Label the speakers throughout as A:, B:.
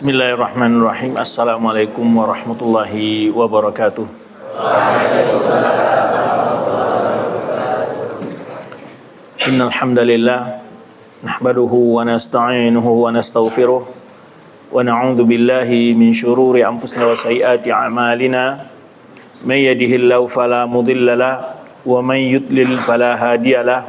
A: Bismillahirrahmanirrahim. Assalamualaikum warahmatullahi wabarakatuh. Innal hamdalillah nahmaduhu wa nasta'inuhu wa nastaghfiruh wa na'udzu billahi min shururi anfusina wa sayyiati a'malina. May yahdihillahu fala mudilla lahu wa man yudlil fala hadiya lahu.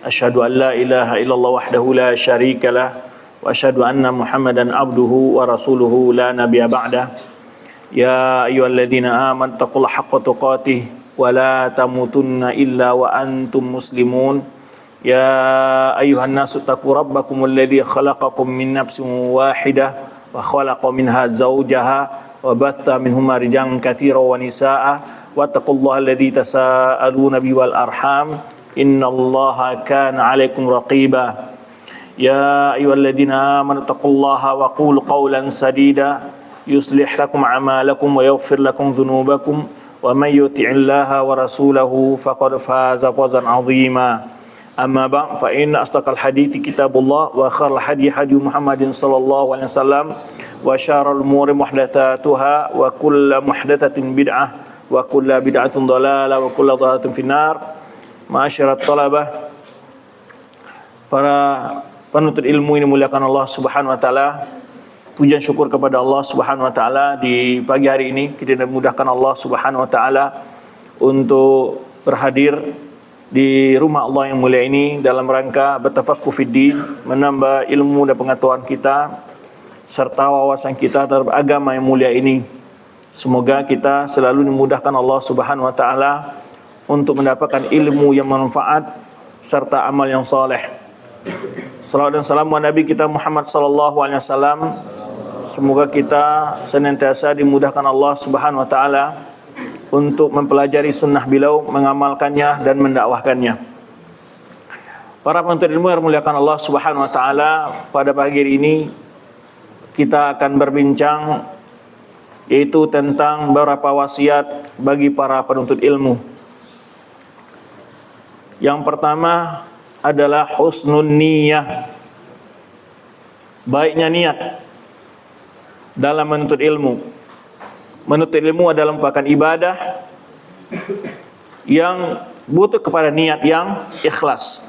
A: Asyhadu an la ilaha illallah wahdahu la syarika lahu wa asyhadu anna Muhammadan abduhu wa rasuluhu la nabiyya ba'dah. Ya ayyuhalladzina amanu taqullaha haqqa tuqatih wa la tamutunna illa wa antum muslimun. Ya ayyuhan nasu taqu rabbakumul ladzi khalaqakum min nafsin wahidah wa khalaqa minha zawjaha wa batha minhuma rijalan katsiran wa nisaa'a wattaqullaha alladzi tasaaluna bihi wal arham innallaha kana 'alaikum raqiba. Ya ayyuhalladzina amanu taqullaha wa qulu qawlan sadida yuslih lakum a'malakum wa yaghfir lakum dhunubakum wa may yuti'illaha wa rasulahu faqad faza fawzan 'azima. Amma ba'd, fa inna asdaqal hadithi kitabullah wa khairal hadi Muhammadin sallallahu alaihi wasallam wa syarrul umuri muhdatsatuha wa kullu muhdatsatin bid'ah wa kullu bid'atin dhalalah wa kullu dhalalatin finnar. Ma'asyirat talabah, para penuntut ilmu ini muliakan Allah Subhanahu wa taala. Pujian syukur kepada Allah Subhanahu wa taala di pagi hari ini kita dimudahkan Allah Subhanahu wa taala untuk berhadir di rumah Allah yang mulia ini dalam rangka bertafaqquh fiddin, menambah ilmu dan pengetahuan kita serta wawasan kita terhadap agama yang mulia ini. Semoga kita selalu dimudahkan Allah Subhanahu wa taala untuk mendapatkan ilmu yang bermanfaat serta amal yang saleh. Salawat dan salam kepada Nabi kita Muhammad sallallahu alaihi wasallam. Semoga kita senantiasa dimudahkan Allah Subhanahu wa taala untuk mempelajari sunnah beliau, mengamalkannya dan mendakwahkannya. Para penuntut ilmu yang dimuliakan Allah Subhanahu wa taala, pada pagi hari ini kita akan berbincang yaitu tentang beberapa wasiat bagi para penuntut ilmu. Yang pertama adalah husnun niyah, baiknya niat dalam menuntut ilmu. Menuntut ilmu adalah merupakan ibadah yang butuh kepada niat yang ikhlas.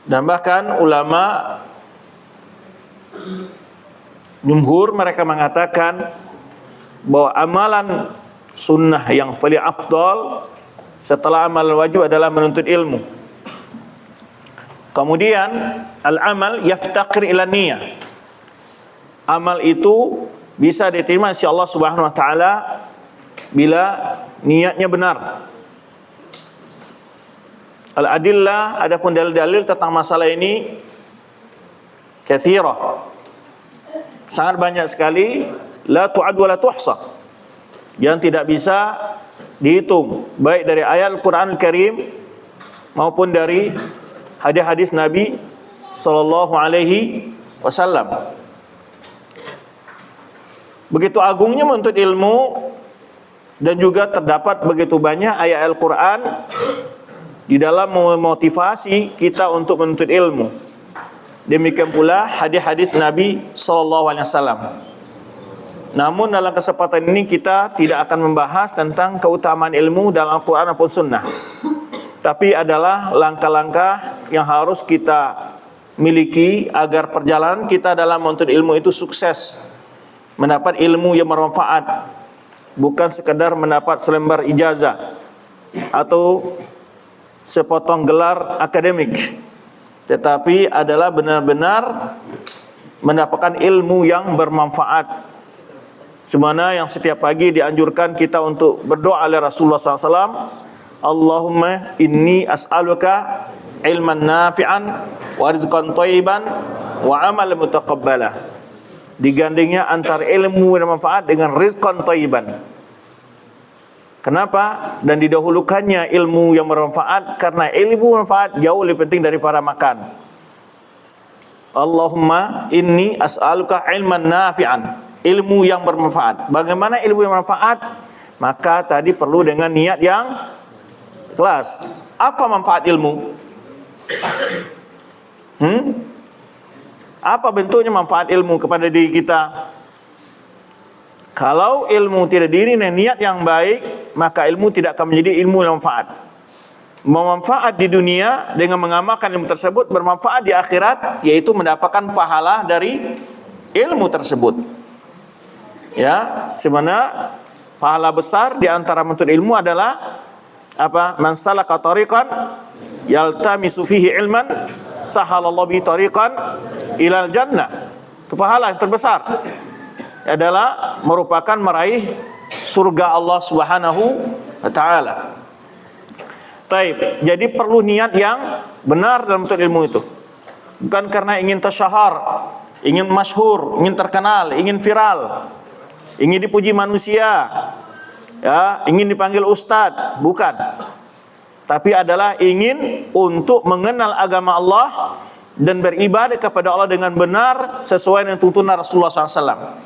A: Dan bahkan ulama jumhur mereka mengatakan bahwa amalan sunnah yang paling afdal setelah amal wajib adalah menuntut ilmu. Kemudian al-amal yaftaqir ila niyah. Amal itu bisa diterima oleh Allah Subhanahu wa taala bila niatnya benar. Al-adillah, adapun dalil-dalil tentang masalah ini katsirah. Sangat banyak sekali, la tu'ad wa la tuhsa. Yang tidak bisa dihitung, baik dari ayat Al-Quran Al-Karim maupun dari hadis-hadis Nabi sallallahu alaihi wasallam. Begitu agungnya menuntut ilmu dan juga terdapat begitu banyak ayat Al-Quran di dalam memotivasi kita untuk menuntut ilmu. Demikian pula hadis-hadis Nabi sallallahu alaihi wasallam. Namun dalam kesempatan ini kita tidak akan membahas tentang keutamaan ilmu dalam Al-Quran maupun Sunnah. Tapi adalah langkah-langkah yang harus kita miliki agar perjalanan kita dalam menuntut ilmu itu sukses. Mendapat ilmu yang bermanfaat. Bukan sekadar mendapat selembar ijazah atau sepotong gelar akademik. Tetapi adalah benar-benar mendapatkan ilmu yang bermanfaat. Semana yang setiap pagi dianjurkan kita untuk berdoa oleh Rasulullah SAW. Allahumma inni as'aluka ilman nafi'an wa rizqan thayyiban wa amal mutaqabbala. Digandingnya antara ilmu yang bermanfaat dengan rizqan thayyiban. Kenapa? Dan didahulukannya ilmu yang bermanfaat karena ilmu bermanfaat jauh lebih penting daripada makan. Allahumma inni as'aluka ilman nafi'an, ilmu yang bermanfaat. Bagaimana ilmu yang bermanfaat? Maka tadi perlu dengan niat yang ikhlas. Apa manfaat ilmu? Apa bentuknya manfaat ilmu kepada diri kita? Kalau ilmu tidak diiringi dengan niat yang baik, maka ilmu tidak akan menjadi ilmu yang manfaat. Memanfaat di dunia dengan mengamalkan ilmu tersebut, bermanfaat di akhirat, yaitu mendapatkan pahala dari ilmu tersebut. Ya, sebenarnya pahala besar di antara menuntut ilmu adalah apa? Man salaka tariqan yaltamisu fihi ilman sahalallahu bi tariqan ilal jannah. Itu pahala yang terbesar adalah merupakan meraih surga Allah Subhanahu wa taala. Taib. Jadi perlu niat yang benar dalam menuntut ilmu itu. Bukan karena ingin tasyahar, ingin masyhur, ingin terkenal, ingin viral, ingin dipuji manusia, ya, ingin dipanggil ustadz, bukan. Tapi adalah ingin untuk mengenal agama Allah dan beribadah kepada Allah dengan benar sesuai dengan tuntunan Rasulullah SAW.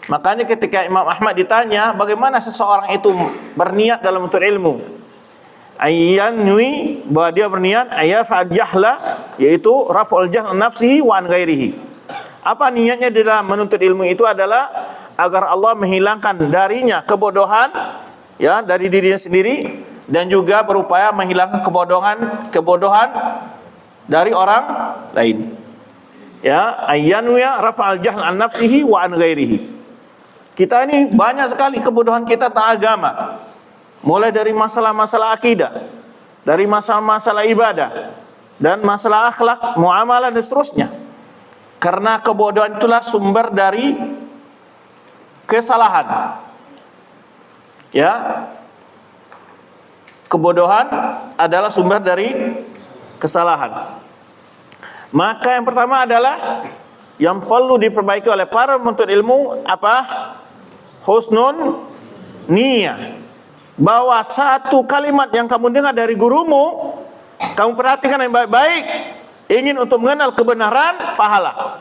A: Makanya ketika Imam Ahmad ditanya bagaimana seseorang itu berniat dalam menuntut ilmu, ayyanwi, bahwa dia berniat ayafa'al jahla, yaitu raf'ul jahl an nafsihi wa an ghairihi. Apa niatnya di dalam menuntut ilmu itu adalah agar Allah menghilangkan darinya kebodohan, ya, dari dirinya sendiri, dan juga berupaya menghilangkan kebodohan dari orang lain. Ya, ayyanwi raf'al jahl an nafsihi wa an ghairihi. Kita ini banyak sekali kebodohan kita tentang agama. Mulai dari masalah-masalah akidah, dari masalah-masalah ibadah, dan masalah akhlak, muamalah, dan seterusnya. Karena kebodohan itulah sumber dari kesalahan. Ya, kebodohan adalah sumber dari kesalahan. Maka yang pertama adalah yang perlu diperbaiki oleh para penuntut ilmu apa? Husnun niyah. Bahwa satu kalimat yang kamu dengar dari gurumu, kamu perhatikan yang baik-baik, ingin untuk mengenal kebenaran, pahala.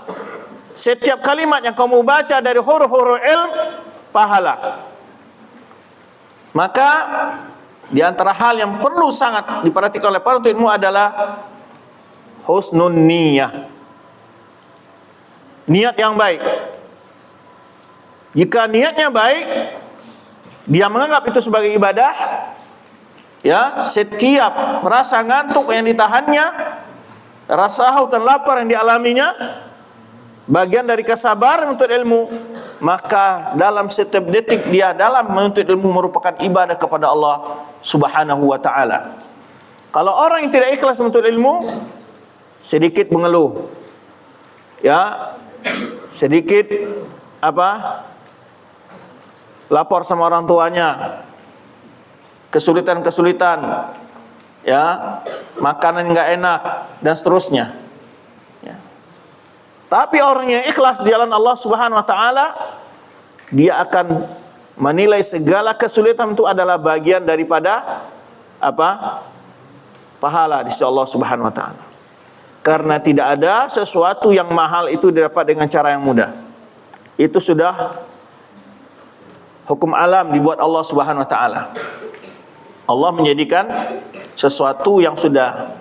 A: Setiap kalimat yang kamu baca dari huruf-huruf ilm, pahala. Maka di antara hal yang perlu sangat diperhatikan oleh para penuntut ilmu adalah husnun niyah. Niat yang baik. Jika niatnya baik, dia menganggap itu sebagai ibadah, ya, setiap rasa ngantuk yang ditahannya, rasa haus dan lapar yang dialaminya, bagian dari kesabaran menuntut ilmu, maka dalam setiap detik dia dalam menuntut ilmu merupakan ibadah kepada Allah Subhanahu wa taala. Kalau orang yang tidak ikhlas menuntut ilmu, sedikit mengeluh, ya, sedikit apa? Lapor sama orang tuanya, kesulitan-kesulitan, ya, makanan nggak enak, dan seterusnya. Ya. Tapi orang yang ikhlas di jalan Allah Subhanahu Wa Taala, dia akan menilai segala kesulitan itu adalah bagian daripada apa? Pahala di sisi Allah Subhanahu Wa Taala. Karena tidak ada sesuatu yang mahal itu didapat dengan cara yang mudah. Itu sudah hukum alam dibuat Allah Subhanahu wa taala. Allah menjadikan sesuatu yang sudah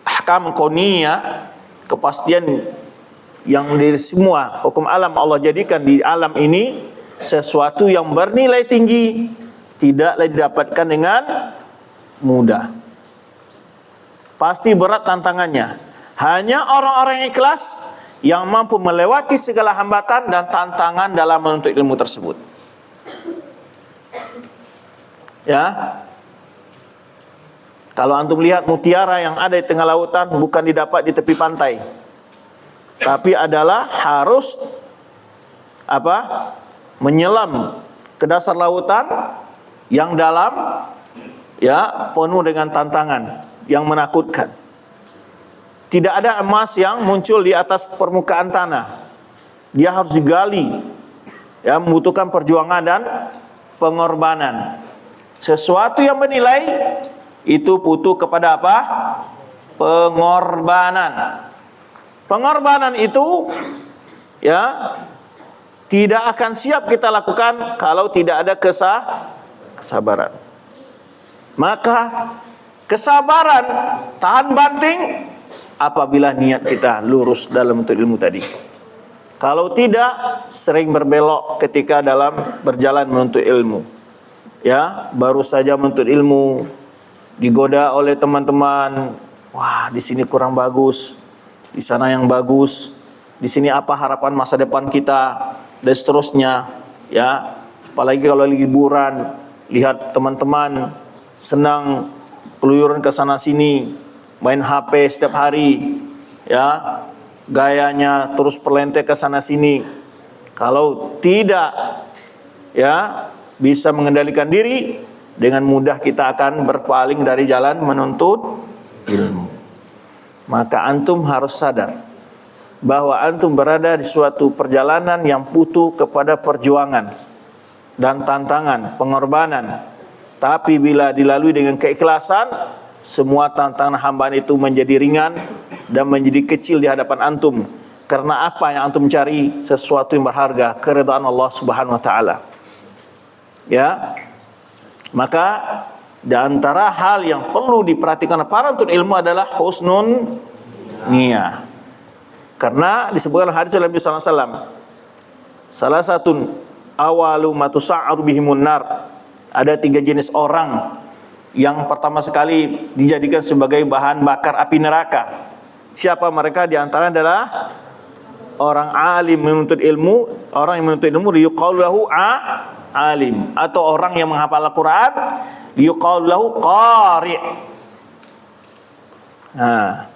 A: ahkam kauniyah, kepastian yang dari semua hukum alam Allah jadikan di alam ini sesuatu yang bernilai tinggi, tidaklah didapatkan dengan mudah. Pasti berat tantangannya. Hanya orang-orang yang ikhlas yang mampu melewati segala hambatan dan tantangan dalam menuntut ilmu tersebut. Ya, kalau antum lihat mutiara yang ada di tengah lautan bukan didapat di tepi pantai, tapi adalah harus apa? Menyelam ke dasar lautan yang dalam, ya, penuh dengan tantangan yang menakutkan. Tidak ada emas yang muncul di atas permukaan tanah. Dia harus digali, ya, membutuhkan perjuangan dan pengorbanan. Sesuatu yang bernilai itu butuh kepada apa? Pengorbanan. Pengorbanan itu, ya, tidak akan siap kita lakukan kalau tidak ada kesabaran. Maka kesabaran, tahan banting, apabila niat kita lurus dalam menuntut ilmu tadi. Kalau tidak, sering berbelok ketika dalam berjalan menuntut ilmu. Ya, baru saja menuntut ilmu, digoda oleh teman-teman. Wah, di sini kurang bagus, di sana yang bagus, di sini apa harapan masa depan kita, dan seterusnya. Ya, apalagi kalau liburan, lihat teman-teman senang keluyuran ke sana sini, main HP setiap hari, ya, gayanya terus perlente ke sana sini. Kalau tidak, ya, bisa mengendalikan diri, dengan mudah kita akan berpaling dari jalan menuntut ilmu. Maka antum harus sadar bahwa antum berada di suatu perjalanan yang butuh kepada perjuangan dan tantangan, pengorbanan. Tapi bila dilalui dengan keikhlasan, semua tantangan hambaan itu menjadi ringan dan menjadi kecil di hadapan antum. Karena apa yang antum cari? Sesuatu yang berharga, keridhaan Allah Subhanahu wa taala. Ya. Maka di antara hal yang perlu diperhatikan para penuntut ilmu adalah husnun niyah. Karena disebutkan hadis Nabi sallallahu alaihi wasallam, salah satu awalu ma tusa'aru bihimun nar. Ada 3 jenis orang yang pertama sekali dijadikan sebagai bahan bakar api neraka. Siapa mereka? Di antaranya adalah orang alim menuntut ilmu, orang yang menuntut ilmu yuqalu lahu alim, atau orang yang menghafal Al-Qur'an yuqalu lahu qari'. Nah,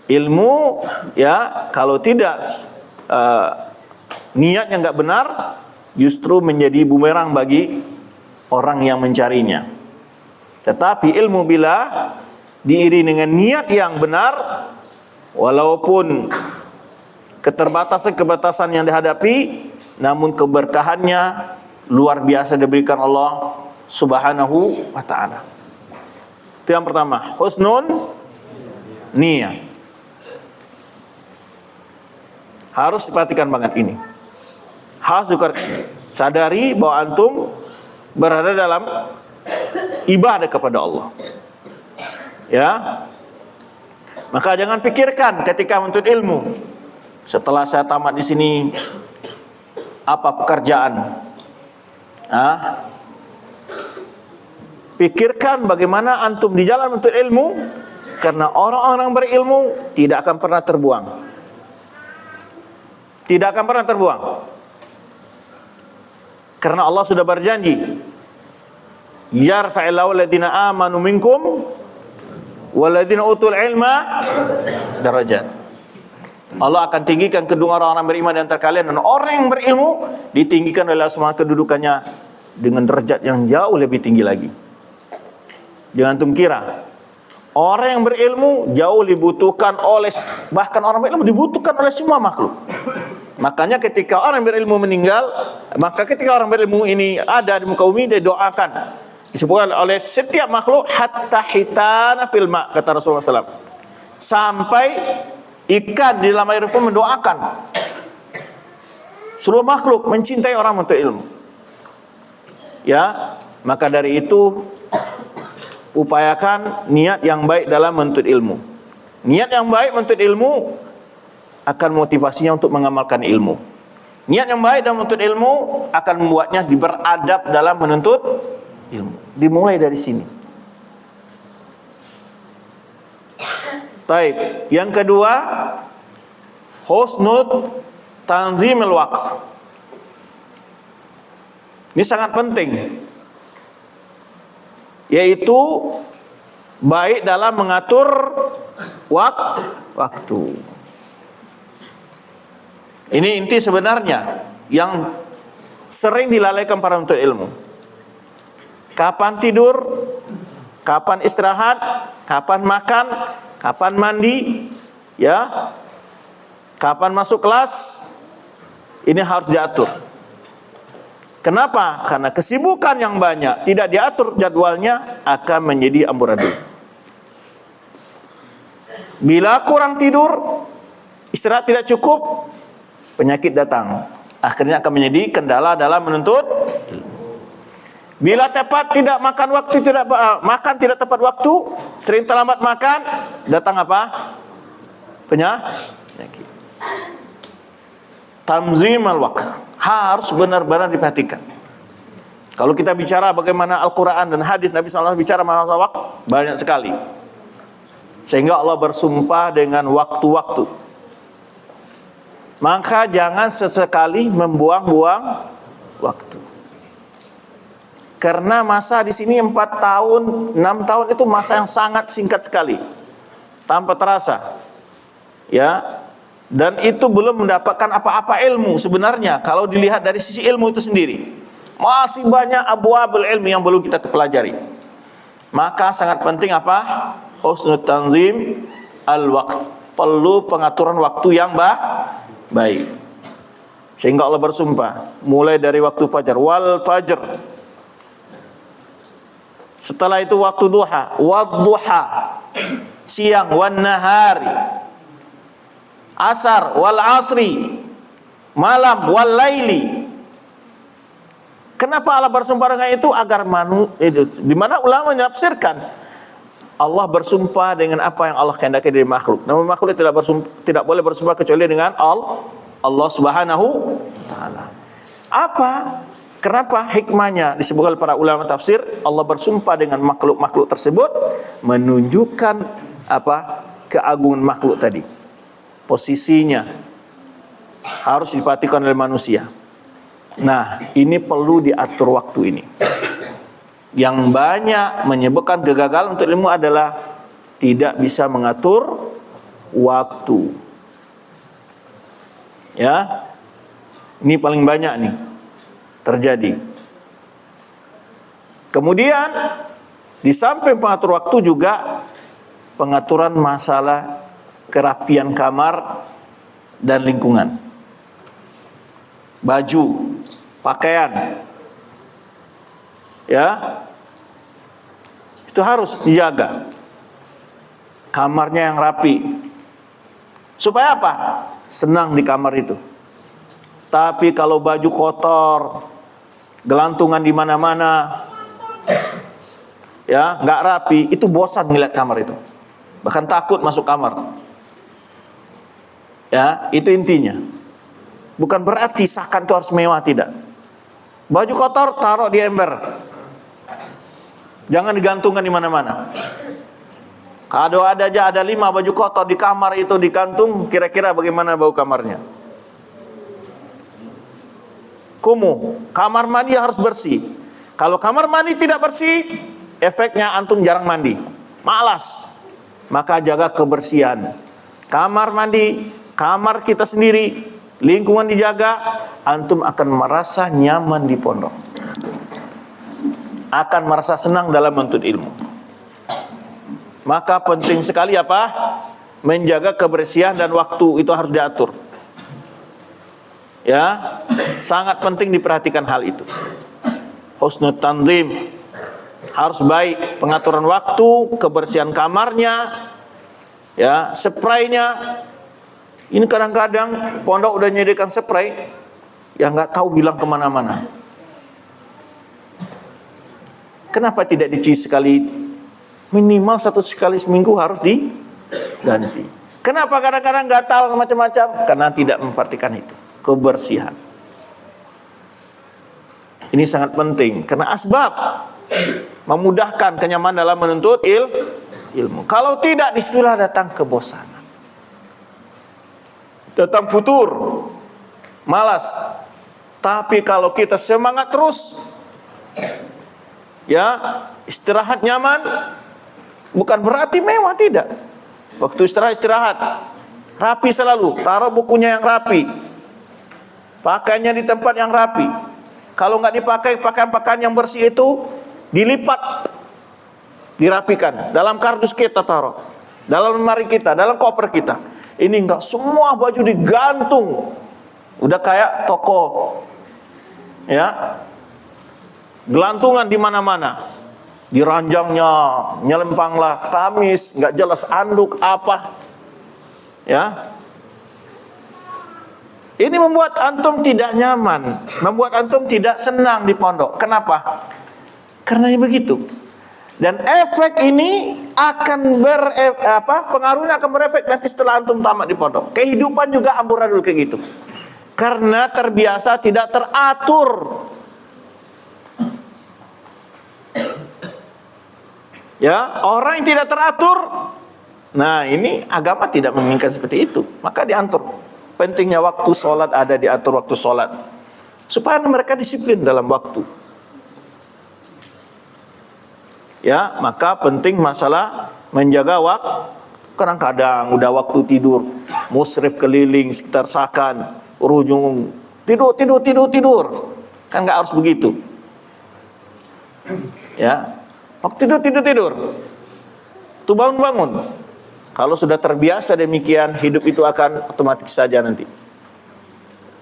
A: ilmu ya kalau tidak niatnya enggak benar, justru menjadi bumerang bagi orang yang mencarinya. Tetapi ilmu bila diiringi dengan niat yang benar, walaupun keterbatasan-keterbatasan yang dihadapi, namun keberkahannya luar biasa diberikan Allah Subhanahu wa ta'ala. Itu yang pertama, husnun niyah. Harus diperhatikan banget ini. Harus dikoreksi. Sadari bahwa antum berada dalam ibadah kepada Allah. Ya. Maka jangan pikirkan ketika menuntut ilmu, setelah saya tamat di sini apa pekerjaan? Pikirkan bagaimana antum di jalan menuntut ilmu, karena orang-orang berilmu tidak akan pernah terbuang. Tidak akan pernah terbuang. Karena Allah sudah berjanji, yarfa'illahu alladhina amanu minkum walladhina utul ilma darajat. Allah akan tinggikan kedua orang-orang beriman di antara kalian, dan orang yang berilmu ditinggikan oleh Allah SWT kedudukannya dengan derajat yang jauh lebih tinggi lagi. Jangan antum kira orang yang berilmu jauh dibutuhkan oleh, bahkan orang berilmu dibutuhkan oleh semua makhluk. Makanya ketika orang berilmu meninggal, maka ketika orang berilmu ini ada di muka bumi, dia doakan. Disebutkan oleh setiap makhluk, hatta hitana fil ma, kata Rasulullah SAW. Sampai ikan di dalam air pun mendoakan. Seluruh makhluk mencintai orang menuntut ilmu. Ya, maka dari itu upayakan niat yang baik dalam menuntut ilmu. Niat yang baik menuntut ilmu akan motivasinya untuk mengamalkan ilmu. Niat yang baik dalam menuntut ilmu akan membuatnya beradab dalam menuntut ilmu. Dimulai dari sini. Taib. Yang kedua, husnul tanzimil waqt. Ini sangat penting, yaitu baik dalam mengatur waktu. Ini inti sebenarnya yang sering dilalaikan para penuntut ilmu. Kapan tidur, kapan istirahat, kapan makan, kapan mandi, ya, kapan masuk kelas, ini harus diatur. Kenapa? Karena kesibukan yang banyak tidak diatur jadwalnya akan menjadi amburadul. Bila kurang tidur, istirahat tidak cukup, penyakit datang. Akhirnya akan menjadi kendala dalam menuntut ilmu. Bila tepat tidak makan waktu, makan tidak tepat waktu, sering terlambat makan, datang apa? penyakit. Tanzim al-waqt harus benar-benar diperhatikan. Kalau kita bicara bagaimana Al-Quran dan hadis Nabi SAW bicara masalah waktu, banyak sekali. Sehingga Allah bersumpah dengan waktu-waktu. Maka jangan sesekali membuang-buang waktu. Karena masa di sini 4 tahun, 6 tahun itu masa yang sangat singkat sekali. Tanpa terasa. Ya. Dan itu belum mendapatkan apa-apa ilmu sebenarnya kalau dilihat dari sisi ilmu itu sendiri. Masih banyak abwabul ilmi yang belum kita pelajari. Maka sangat penting apa? Husnul tanzim al-waqt. Perlu pengaturan waktu yang baik. Sehingga Allah bersumpah mulai dari waktu fajar, wal fajr. Setelah itu waktu duha, wadduha. Siang, wan nahari. Asar, wal asri. Malam, wal laili. Kenapa Allah bersumpah dengan itu? Agar di mana ulama menafsirkan Allah bersumpah dengan apa yang Allah kehendaki dari makhluk. Namun makhluk tidak boleh bersumpah kecuali dengan Allah Subhanahu wa taala. Apa? Kenapa hikmahnya disebutkan oleh para ulama tafsir? Allah bersumpah dengan makhluk-makhluk tersebut menunjukkan apa? Keagungan makhluk tadi. Posisinya harus diperhatikan oleh manusia. Nah, ini perlu diatur waktu ini. Yang banyak menyebabkan kegagalan untuk ilmu adalah tidak bisa mengatur waktu. Ya. Ini paling banyak nih terjadi. Kemudian di samping pengatur waktu juga pengaturan masalah kerapian kamar dan lingkungan. Baju, pakaian, ya, itu harus dijaga. Kamarnya yang rapi. Supaya apa? Senang di kamar itu. Tapi kalau baju kotor, gelantungan di mana-mana, ya, nggak rapi, itu bosan ngeliat kamar itu. Bahkan takut masuk kamar. Ya, itu intinya. Bukan berarti sahkan itu harus mewah, tidak. Baju kotor taruh di ember. Jangan digantungkan di mana-mana. Kalau ada 5 baju kotor di kamar itu digantung, kira-kira bagaimana bau kamarnya? Kumuh. Kamar mandi harus bersih. Kalau kamar mandi tidak bersih, efeknya antum jarang mandi, malas. Maka jaga kebersihan. Kamar mandi, kamar kita sendiri, lingkungan dijaga, antum akan merasa nyaman di pondok. Akan merasa senang dalam menuntut ilmu. Maka penting sekali apa? Menjaga kebersihan dan waktu itu harus diatur. Ya, sangat penting diperhatikan hal itu. Husnul tanzim harus baik, pengaturan waktu, kebersihan kamarnya, ya, spraynya. Ini kadang-kadang pondok udah nyediakan spray, yang nggak tahu hilang kemana-mana. Kenapa tidak dicuci sekali? Minimal 1 kali seminggu harus diganti. Kenapa kadang-kadang gatal macam-macam? Karena tidak memperhatikan itu, kebersihan. Ini sangat penting karena asbab memudahkan kenyamanan dalam menuntut ilmu. Kalau tidak, disitulah datang kebosanan. Datang futur, malas. Tapi kalau kita semangat terus, ya, istirahat nyaman, bukan berarti mewah, tidak. Waktu istirahat, rapi selalu, taruh bukunya yang rapi, pakainya di tempat yang rapi. Kalau nggak dipakai, pakaian-pakaian yang bersih itu dilipat, dirapikan, dalam kardus kita taruh, dalam lemari kita, dalam koper kita. Ini enggak semua baju digantung. Udah kayak toko. Ya. Gelantungan di mana-mana. Di ranjangnya nyelempanglah kamis, enggak jelas anduk apa. Ya. Ini membuat antum tidak nyaman, membuat antum tidak senang di pondok. Kenapa? Karena begitu. Dan efek ini akan pengaruhnya akan berefek nanti setelah antum tamat di pondok. Kehidupan juga amburadul kayak gitu. Karena terbiasa tidak teratur. Ya, orang yang tidak teratur. Nah, ini agama tidak menginginkan seperti itu. Maka diatur. Pentingnya waktu sholat ada diatur waktu sholat. Supaya mereka disiplin dalam waktu. Ya, maka penting masalah menjaga waktu. Kadang-kadang udah waktu tidur, musrif keliling sekitar Sakan, ujung tidur. Kan nggak harus begitu. Ya, waktu tidur. Tuh bangun. Kalau sudah terbiasa demikian, hidup itu akan otomatis saja nanti.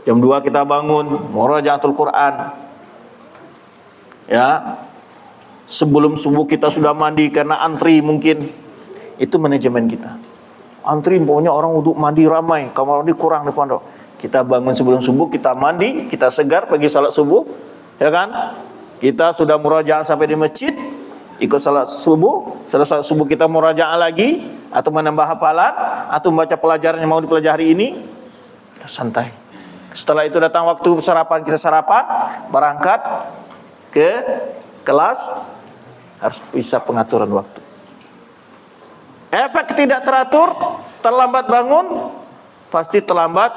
A: Jam 2 kita bangun, murajaatul Quran. Ya. Sebelum subuh kita sudah mandi karena antri mungkin. Itu manajemen kita. Antri pokoknya orang wudhu mandi ramai, kamar mandi kurang di pondok. Kita bangun sebelum subuh, kita mandi, kita segar pergi salat subuh, ya kan? Kita sudah murajaah sampai di masjid, ikut salat subuh, setelah salat subuh kita murajaah lagi atau menambah hafalan atau membaca pelajaran yang mau dipelajari ini. Kita santai. Setelah itu datang waktu sarapan, kita sarapan, berangkat ke kelas. Harus bisa pengaturan waktu. Efek tidak teratur, terlambat bangun, pasti terlambat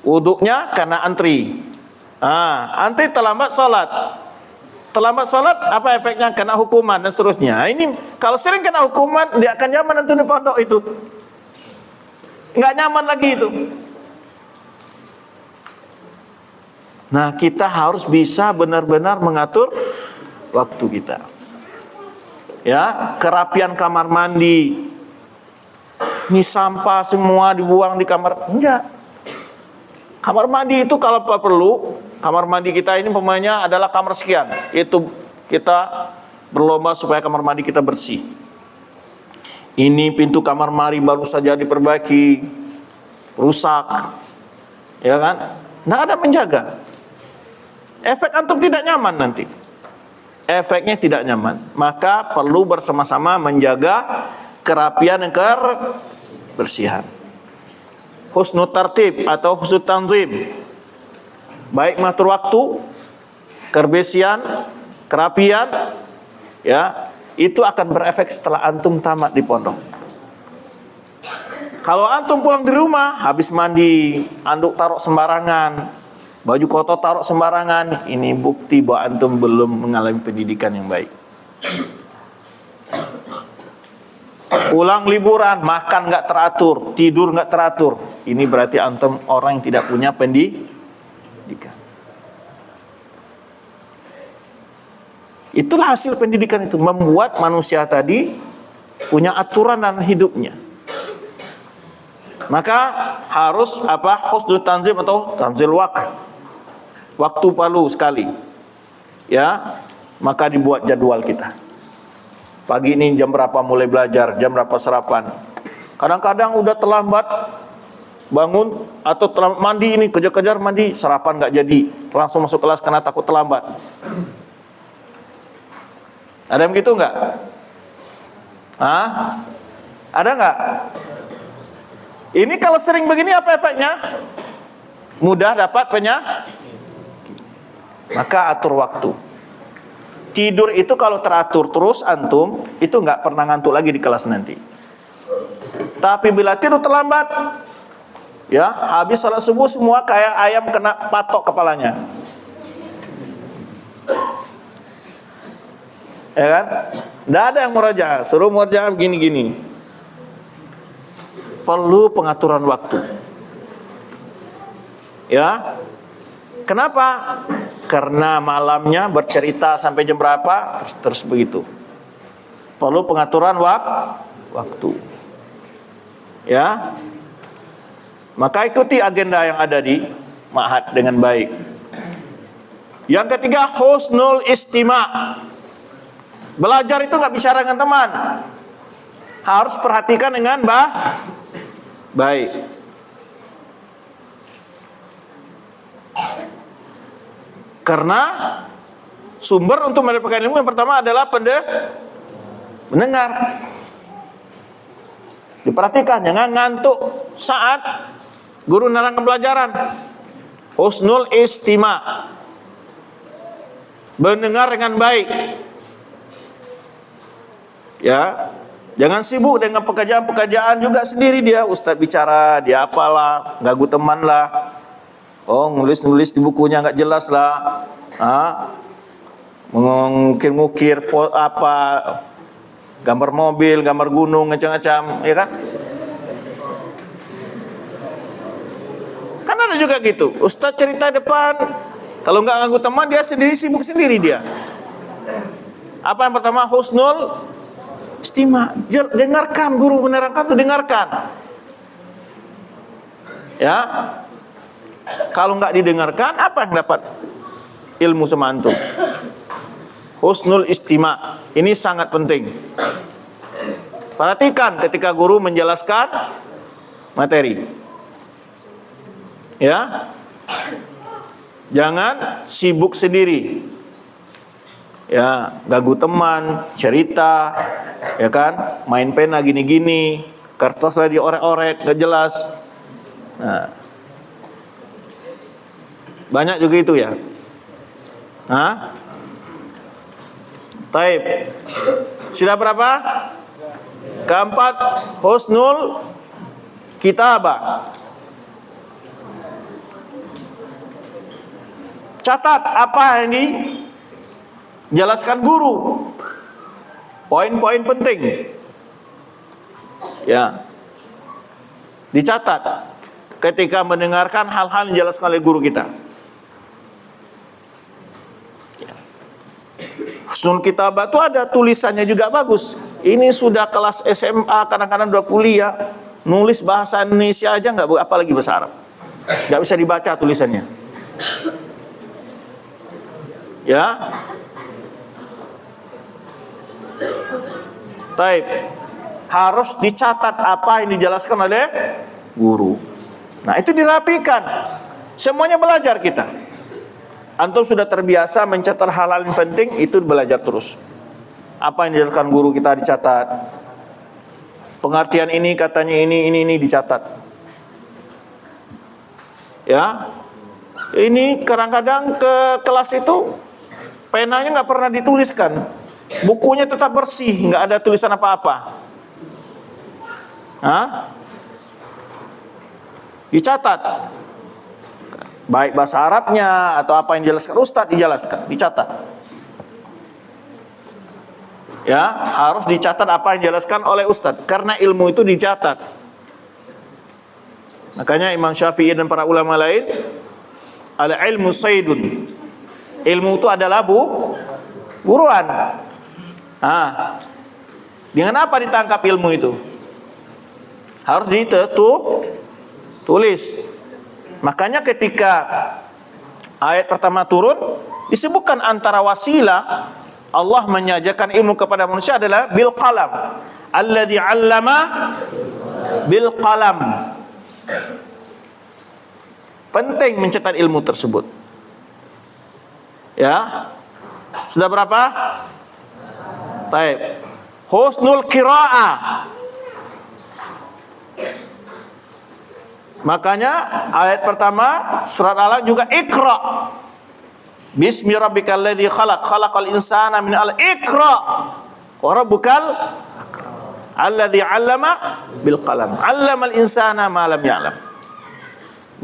A: wuduknya karena antri. Antri terlambat sholat. Terlambat sholat, apa efeknya? Kena hukuman dan seterusnya. Ini kalau sering kena hukuman, dia akan nyaman nanti di pondok itu. Nggak nyaman lagi itu. Nah, kita harus bisa benar-benar mengatur waktu kita. Ya, kerapian kamar mandi. Ini sampah semua dibuang di kamar. Enggak. Kamar mandi itu kalau perlu, kamar mandi kita ini pemainnya adalah kamar sekian. Itu kita berlomba supaya kamar mandi kita bersih. Ini pintu kamar mandi baru saja diperbaiki, rusak. Ya kan? Nggak ada menjaga. Efek antum tidak nyaman nanti. Efeknya tidak nyaman. Maka perlu bersama-sama menjaga kerapian dan kebersihan. Husnul tartib atau husnul tanzim. Baik mengatur waktu, kebersihan, kerapian, ya, itu akan berefek setelah antum tamat di pondok. Kalau antum pulang di rumah, habis mandi, anduk taruh sembarangan, baju kotor taruh sembarangan, ini bukti bahwa antum belum mengalami pendidikan yang baik. Pulang liburan, makan nggak teratur, tidur nggak teratur, ini berarti antum orang yang tidak punya pendidikan. Itulah hasil pendidikan itu, membuat manusia tadi punya aturan dalam hidupnya. Maka harus husnul tanzim atau tanzil waktu perlu sekali. Ya, maka dibuat jadwal kita. Pagi ini jam berapa mulai belajar, jam berapa sarapan. Kadang-kadang udah terlambat bangun atau terlambat mandi, ini kejar-kejar mandi, sarapan nggak jadi, langsung masuk kelas karena takut terlambat. Ada yang begitu nggak? Ada nggak? Ini kalau sering begini apa efeknya? Mudah dapat maka atur waktu. Tidur itu kalau teratur terus antum, itu nggak pernah ngantuk lagi di kelas nanti. Tapi bila tidur terlambat, ya habis salat subuh semua kayak ayam kena patok kepalanya. Ya kan? Nggak ada yang murajaah, suruh murajaah gini-gini. Perlu pengaturan waktu. Ya. Kenapa? Karena malamnya bercerita sampai jam berapa, terus begitu. Perlu pengaturan waktu. Ya. Maka ikuti agenda yang ada di ma'had dengan baik. Yang ketiga, husnul istima'. Belajar itu nggak bicara dengan teman. Harus perhatikan dengan baik. Karena sumber untuk mendapatkan ilmu yang pertama adalah mendengar. Diperhatikan, jangan ngantuk saat guru menerangkan pelajaran. Husnul istima', mendengar dengan baik. Ya, jangan sibuk dengan pekerjaan-pekerjaan juga sendiri dia. Ustaz bicara, dia apalah, ganggu teman lah. Oh, nulis-nulis di bukunya nggak jelas lah. Mengukir-ngukir apa, gambar mobil, gambar gunung, macam-macam, ya kan? Kan ada juga gitu. Ustaz cerita depan, kalau nggak ganggu teman, dia sendiri sibuk sendiri dia. Apa yang pertama? Husnul istima'. Dengarkan guru menerangkan tuh, dengarkan. Ya. Kalau nggak didengarkan, apa yang dapat ilmu sama antum? Husnul istima'. Ini sangat penting. Perhatikan ketika guru menjelaskan materi. Ya. Jangan sibuk sendiri. Ya, ganggu teman, cerita, ya kan? Main pena gini-gini, kertas lah diorek-orek, nggak jelas. Nah, banyak juga itu ya. Taib. Sudah berapa? Keempat, husnul kitabah. Catat apa yang dijelaskan guru. Poin-poin penting. Ya. Dicatat ketika mendengarkan hal-hal yang dijelaskan oleh guru kita. Husnul kitabah itu ada tulisannya juga bagus. Ini sudah kelas SMA, kadang-kadang udah kuliah, nulis bahasa Indonesia aja nggak, apalagi bahasa Arab. Nggak bisa dibaca tulisannya. Ya. Baik. Harus dicatat apa yang dijelaskan oleh guru. Nah, itu dirapikan. Semuanya belajar kita. Antum sudah terbiasa mencatat hal-hal yang penting, itu belajar terus. Apa yang dijelaskan guru kita dicatat. Pengertian ini katanya ini dicatat. Ya. Ini kadang-kadang ke kelas itu penanya nggak pernah dituliskan. Bukunya tetap bersih, nggak ada tulisan apa-apa. Dicatat. Baik bahasa Arabnya atau apa yang dijelaskan Ustadz, dijelaskan, dicatat. Ya, harus dicatat apa yang dijelaskan oleh Ustadz, karena ilmu itu dicatat. Makanya Imam Syafi'i dan para ulama lain, al ilmu saydun. Ilmu itu adalah buruan. Dengan apa ditangkap ilmu itu? Harus ditulis. Makanya ketika ayat pertama turun, disebutkan antara wasilah Allah menyajikan ilmu kepada manusia adalah bil qalam. Alladzi 'allama bil qalam. Penting mencetak ilmu tersebut. Ya. Sudah berapa? Baik. Husnul qiraah. Makanya ayat pertama surat Al-Alaq juga Iqra. Bismi rabbikal ladzi khalaq, khalaqal insana min 'alaq. Iqra. Wa rabbukal alladzi 'allama bil qalam. 'Allamal insana ma lam ya'lam.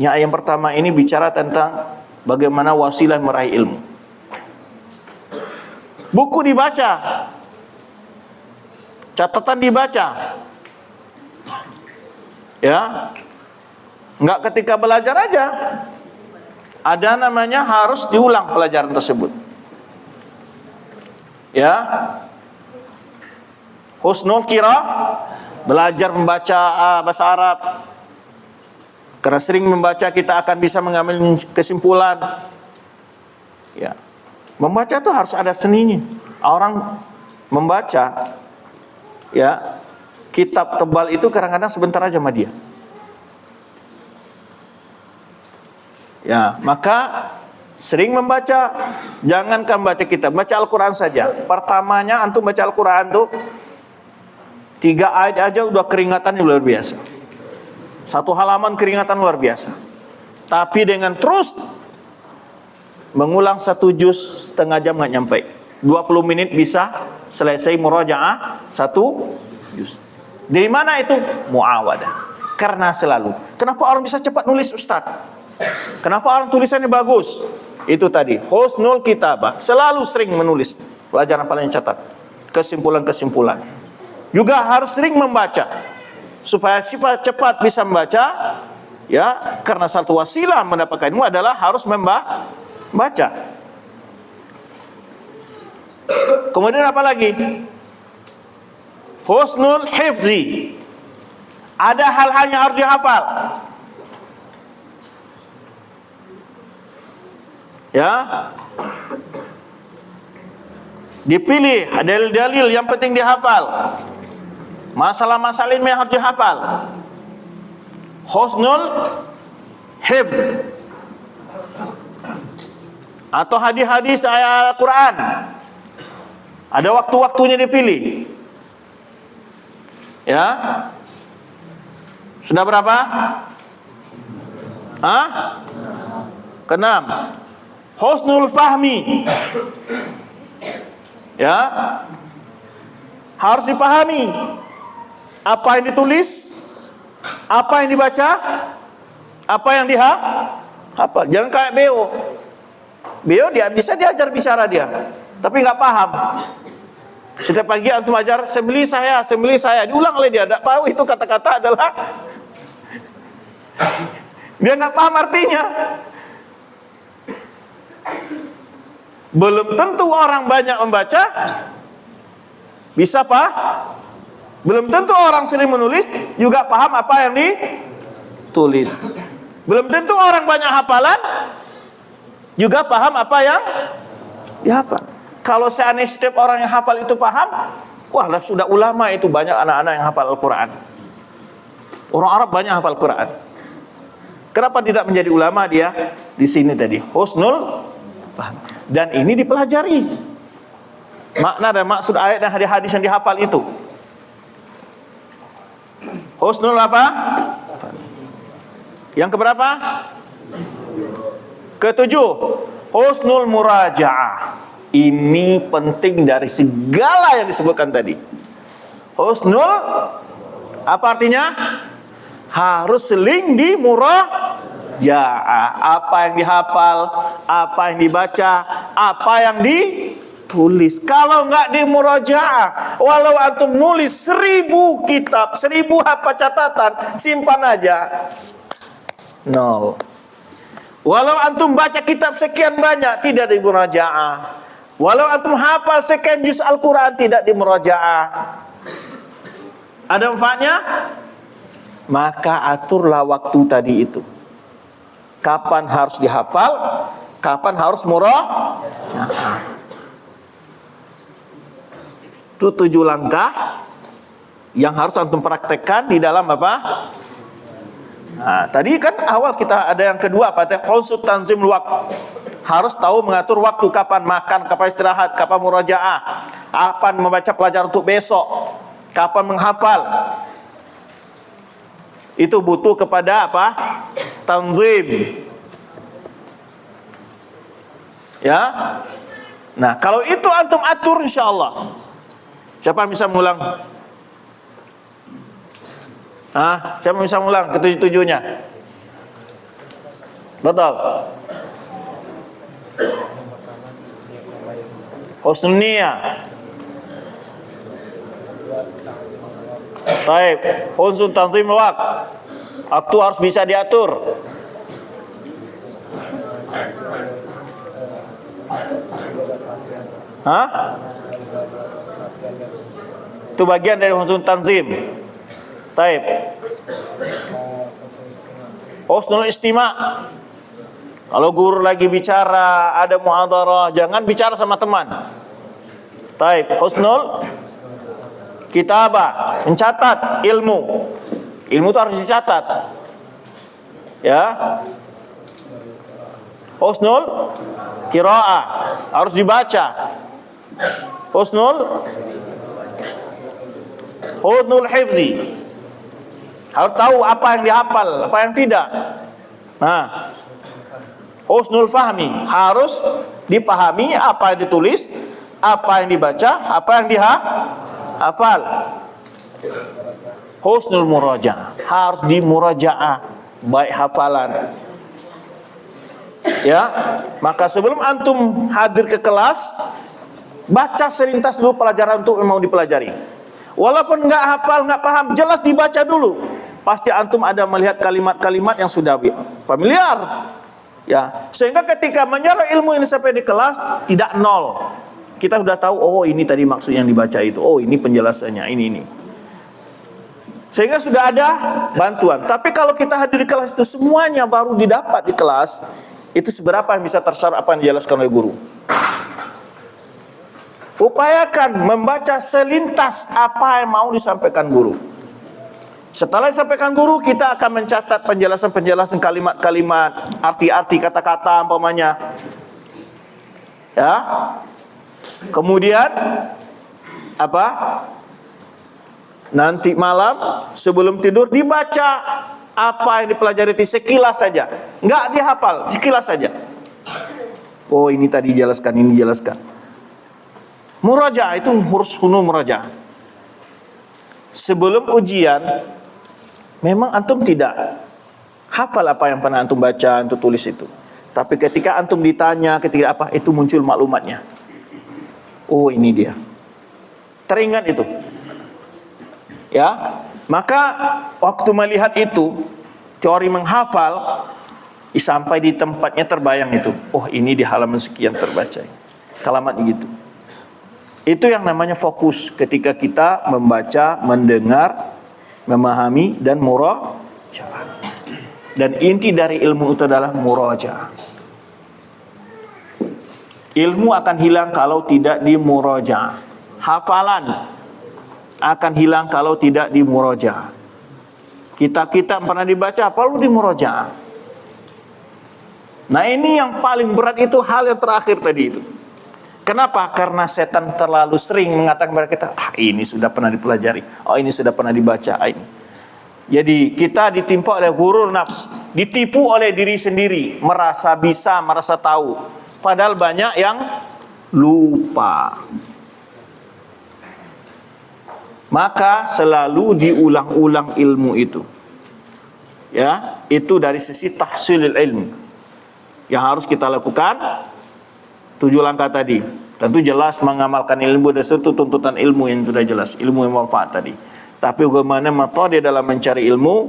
A: Ya, ayat yang pertama ini bicara tentang bagaimana wasilah meraih ilmu. Buku dibaca. Catatan dibaca. Ya. Enggak ketika belajar aja. Ada namanya harus diulang pelajaran tersebut. Ya. Husnul qiraah, belajar membaca bahasa Arab. Karena sering membaca kita akan bisa mengambil kesimpulan. Ya. Membaca itu harus ada seninya. Orang membaca ya, kitab tebal itu kadang-kadang sebentar aja sama dia. Ya, maka sering membaca, jangankan baca kitab, baca Al-Quran saja. Pertamanya antum baca Al-Quran tuh 3 ayat aja udah keringatan luar biasa. 1 halaman keringatan luar biasa. Tapi dengan terus mengulang 1 juz, setengah jam nggak nyampe. 20 menit bisa selesai murajaah 1 juz. Dari mana itu? Muawadah. Karena selalu. Kenapa orang bisa cepat nulis, Ustaz? Kenapa orang tulisannya bagus? Itu tadi, husnul kitabah. Selalu sering menulis. Pelajaran paling catat. Kesimpulan-kesimpulan. Juga harus sering membaca. Supaya cepat bisa membaca. Ya, karena satu wasilah mendapatkan ilmu adalah harus membaca. Kemudian apa lagi? Husnul hifzi. Ada hal-hal yang harus dihafal. Ya. Dipilih dalil-dalil yang penting dihafal. Masalah-masalah ini harus dihafal. Husnul hifz. Atau hadis-hadis ayat Al-Quran. Ada waktu-waktunya dipilih. Ya. Sudah berapa? Keenam. Husnul fahmi. Ya. Harus dipahami apa yang ditulis, apa yang dibaca, apa yang dihafal. Jangan kayak Beo. Beo dia bisa diajar bicara dia, tapi nggak paham. Setiap pagi antum ajar sembelih saya, diulang oleh dia, tidak tahu itu kata-kata adalah dia nggak paham artinya. Belum tentu orang banyak membaca bisa belum tentu orang sering menulis juga paham apa yang ditulis. Belum tentu orang banyak hafalan juga paham apa yang dihafal. Kalau seandainya setiap orang yang hafal itu paham, wah lah sudah ulama itu, banyak anak-anak yang hafal Al-Quran. Orang Arab banyak hafal Quran. Kenapa tidak menjadi ulama dia? Di sini tadi husnul paham. Dan ini dipelajari makna dan maksud ayat dan hadis yang dihafal itu. Husnul apa? Yang keberapa? Ketujuh, husnul murajaah. Ini penting dari segala yang disebutkan tadi. Husnul apa artinya? Harus seling di murajaah. Apa yang dihafal, apa yang dibaca, apa yang ditulis. Kalau nggak di murajaah, walau antum nulis 1000 kitab, 1000 apa catatan, simpan aja. Nol. Walau antum baca kitab sekian banyak, tidak di murajaah. Walau antum hafal sekian juz Al-Quran, tidak di murajaah. Ada manfaatnya? Maka aturlah waktu tadi itu. Kapan harus dihafal, kapan harus murajaah. Itu 7 langkah yang harus antum praktekkan di dalam apa? Nah, tadi kan awal kita ada yang kedua apa? Husnul tanzimul waqt. Harus tahu mengatur waktu, kapan makan, kapan istirahat, kapan murajaah, kapan membaca pelajaran untuk besok, kapan menghafal. Itu butuh kepada apa? Tanzim. Ya. Nah, kalau itu antum atur insyaallah. Siapa yang bisa mengulang? Siapa yang bisa mengulang ketujuh-tujuhnya? Betul. Husnul niyah. Baik, husnul tanzimul waqt. Waktu harus bisa diatur. Itu bagian dari husnul tanzim. Baik. Husnul istima'. Kalau guru lagi bicara, ada muhadharah, jangan bicara sama teman. Taib, husnul kitabah, mencatat ilmu. Ilmu itu harus dicatat. Ya. Husnul qiraah, harus dibaca. Husnul husnul hifzi. Harus tahu apa yang dihafal, apa yang tidak. Nah, husnul fahmi, harus dipahami apa yang ditulis, apa yang dibaca, apa yang dihafal. Husnul murajaah, harus dimurajaah, baik hafalan. Ya, maka sebelum antum hadir ke kelas, baca selintas dulu pelajaran untuk yang mau dipelajari. Walaupun nggak hafal, nggak paham, jelas dibaca dulu. Pasti antum ada melihat kalimat-kalimat yang sudah familiar. Ya, sehingga ketika menyerap ilmu ini sampai di kelas tidak nol. Kita sudah tahu, oh ini tadi maksud yang dibaca itu. Oh ini penjelasannya, ini. Sehingga sudah ada bantuan. Tapi kalau kita hadir di kelas itu semuanya baru didapat di kelas, itu seberapa yang bisa terserap apa yang dijelaskan oleh guru. Upayakan membaca selintas apa yang mau disampaikan guru. Setelah disampaikan guru, kita akan mencatat penjelasan-penjelasan kalimat-kalimat, arti-arti kata-kata umpamanya. Ya. Kemudian apa? Nanti malam sebelum tidur dibaca apa yang dipelajari itu sekilas saja. Enggak dihafal, sekilas saja. Oh, ini tadi jelaskan, ini jelaskan. Murajaah itu husnul murajaah. Sebelum ujian memang antum tidak hafal apa yang pernah antum baca, antum tulis itu. Tapi ketika antum ditanya, ketika apa, itu muncul maklumatnya. Oh, ini dia. Teringat itu. Ya, maka waktu melihat itu, teori menghafal, sampai di tempatnya terbayang itu. Oh, ini di halaman sekian terbaca. Kalimat gitu. Itu yang namanya fokus ketika kita membaca, mendengar, memahami dan murajaah. Dan inti dari ilmu itu adalah murajaah. Ilmu akan hilang kalau tidak dimurajaah. Hafalan akan hilang kalau tidak dimurajaah. Kita pernah dibaca, perlu dimurajaah. Nah, ini yang paling berat itu hal yang terakhir tadi itu. Kenapa? Karena setan terlalu sering mengatakan kepada kita, ini sudah pernah dipelajari, oh ini sudah pernah dibaca, ini. Jadi kita ditimpa oleh ghurur nafs, ditipu oleh diri sendiri, merasa bisa, merasa tahu. Padahal banyak yang lupa. Maka selalu diulang-ulang ilmu itu. Ya, itu dari sisi tahsilul ilmu yang harus kita lakukan. 7 langkah tadi. Tentu jelas mengamalkan ilmu dan serta tuntutan ilmu yang sudah jelas, ilmu yang manfaat tadi. Tapi bagaimana metode dalam mencari ilmu,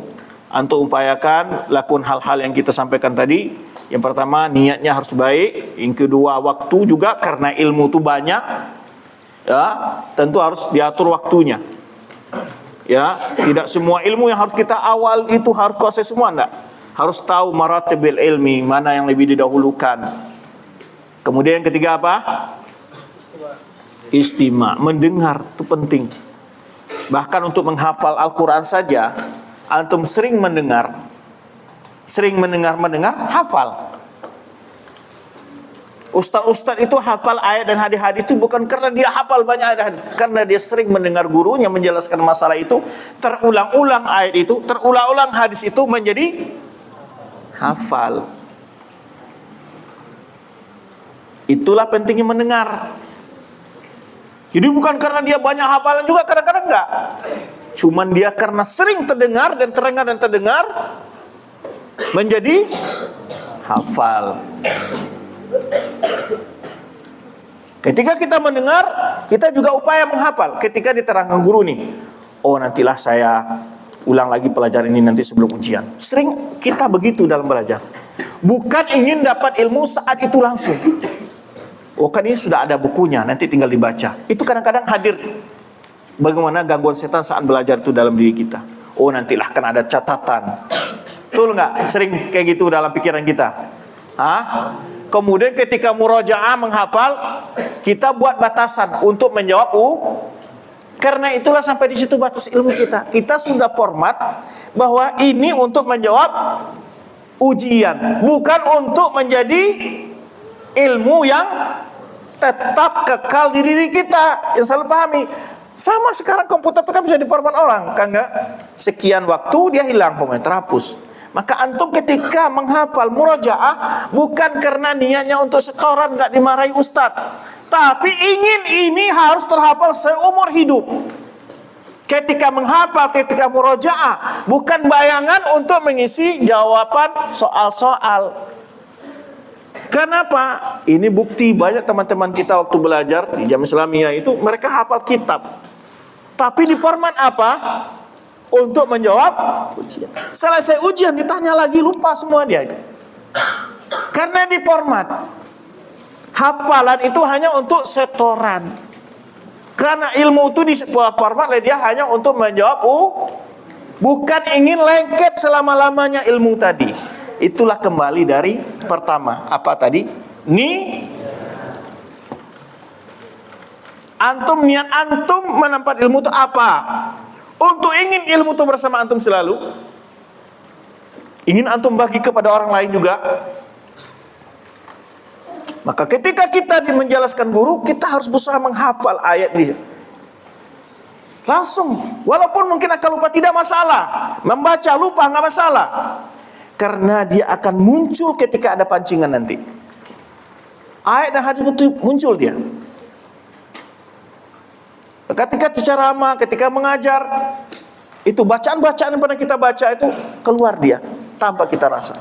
A: antum upayakan lakukan hal-hal yang kita sampaikan tadi. Yang pertama, niatnya harus baik. Yang kedua, waktu juga, karena ilmu itu banyak. Ya, tentu harus diatur waktunya. Ya, tidak semua ilmu yang harus kita awal itu harus kuasai semua, enggak. Harus tahu maratibil ilmi, mana yang lebih didahulukan. Kemudian yang ketiga apa? Istima. Mendengar itu penting. Bahkan untuk menghafal Al-Quran saja, antum sering mendengar, hafal. Ustaz-ustaz itu hafal ayat dan hadis-hadis itu bukan karena dia hafal banyak ayat hadis, karena dia sering mendengar gurunya menjelaskan masalah itu, terulang-ulang ayat itu, terulang-ulang hadis itu menjadi hafal. Itulah pentingnya mendengar. Jadi bukan karena dia banyak hafalan juga, kadang-kadang enggak. Cuman dia karena sering terdengar dan terdengar menjadi hafal. Ketika kita mendengar, kita juga upaya menghafal. Ketika diterangkan guru nih, oh nantilah saya ulang lagi pelajaran ini nanti sebelum ujian. Sering kita begitu dalam belajar. Bukan ingin dapat ilmu saat itu langsung. Oh kan ini sudah ada bukunya, nanti tinggal dibaca. Itu kadang-kadang hadir bagaimana gangguan setan saat belajar itu dalam diri kita. Oh nantilah kan ada catatan. Betul nggak? Sering kayak gitu dalam pikiran kita. Kemudian ketika murajaah menghafal, kita buat batasan untuk menjawab karena itulah sampai di situ batas ilmu kita. Kita sudah format bahwa ini untuk menjawab ujian, bukan untuk menjadi ilmu yang tetap kekal di diri kita. Yang selalu pahami, Sama sekarang komputer itu kan bisa diformat orang, kan enggak? Sekian waktu dia hilang, pemain terhapus. Maka antum ketika menghafal murojaah bukan karena niatnya untuk setoran, enggak dimarahi ustadz, tapi ingin ini harus terhafal seumur hidup. Ketika menghafal, ketika murojaah bukan bayangan untuk mengisi jawaban soal-soal. Kenapa? Ini bukti banyak teman-teman kita waktu belajar di Jamiah Islamiyah itu mereka hafal kitab. Tapi di format apa? Untuk menjawab ujian. Selesai ujian ditanya lagi lupa semua dia itu. Karena di format hafalan itu hanya untuk setoran. Karena ilmu itu di sebuah format dia hanya untuk menjawab bukan ingin lengket selama-lamanya ilmu tadi. Itulah kembali dari pertama. Apa tadi? Niat antum menempat ilmu itu apa? Untuk ingin ilmu itu bersama antum selalu. Ingin antum bagi kepada orang lain juga. Maka ketika kita menjelaskan guru, kita harus berusaha menghafal ayat dia. Langsung, walaupun mungkin akan lupa tidak masalah. Membaca lupa nggak masalah. Karena dia akan muncul ketika ada pancingan nanti. Ayat dan hadis itu muncul dia. Ketika ceramah, ketika mengajar, itu bacaan-bacaan yang pernah kita baca itu keluar dia tanpa kita rasa.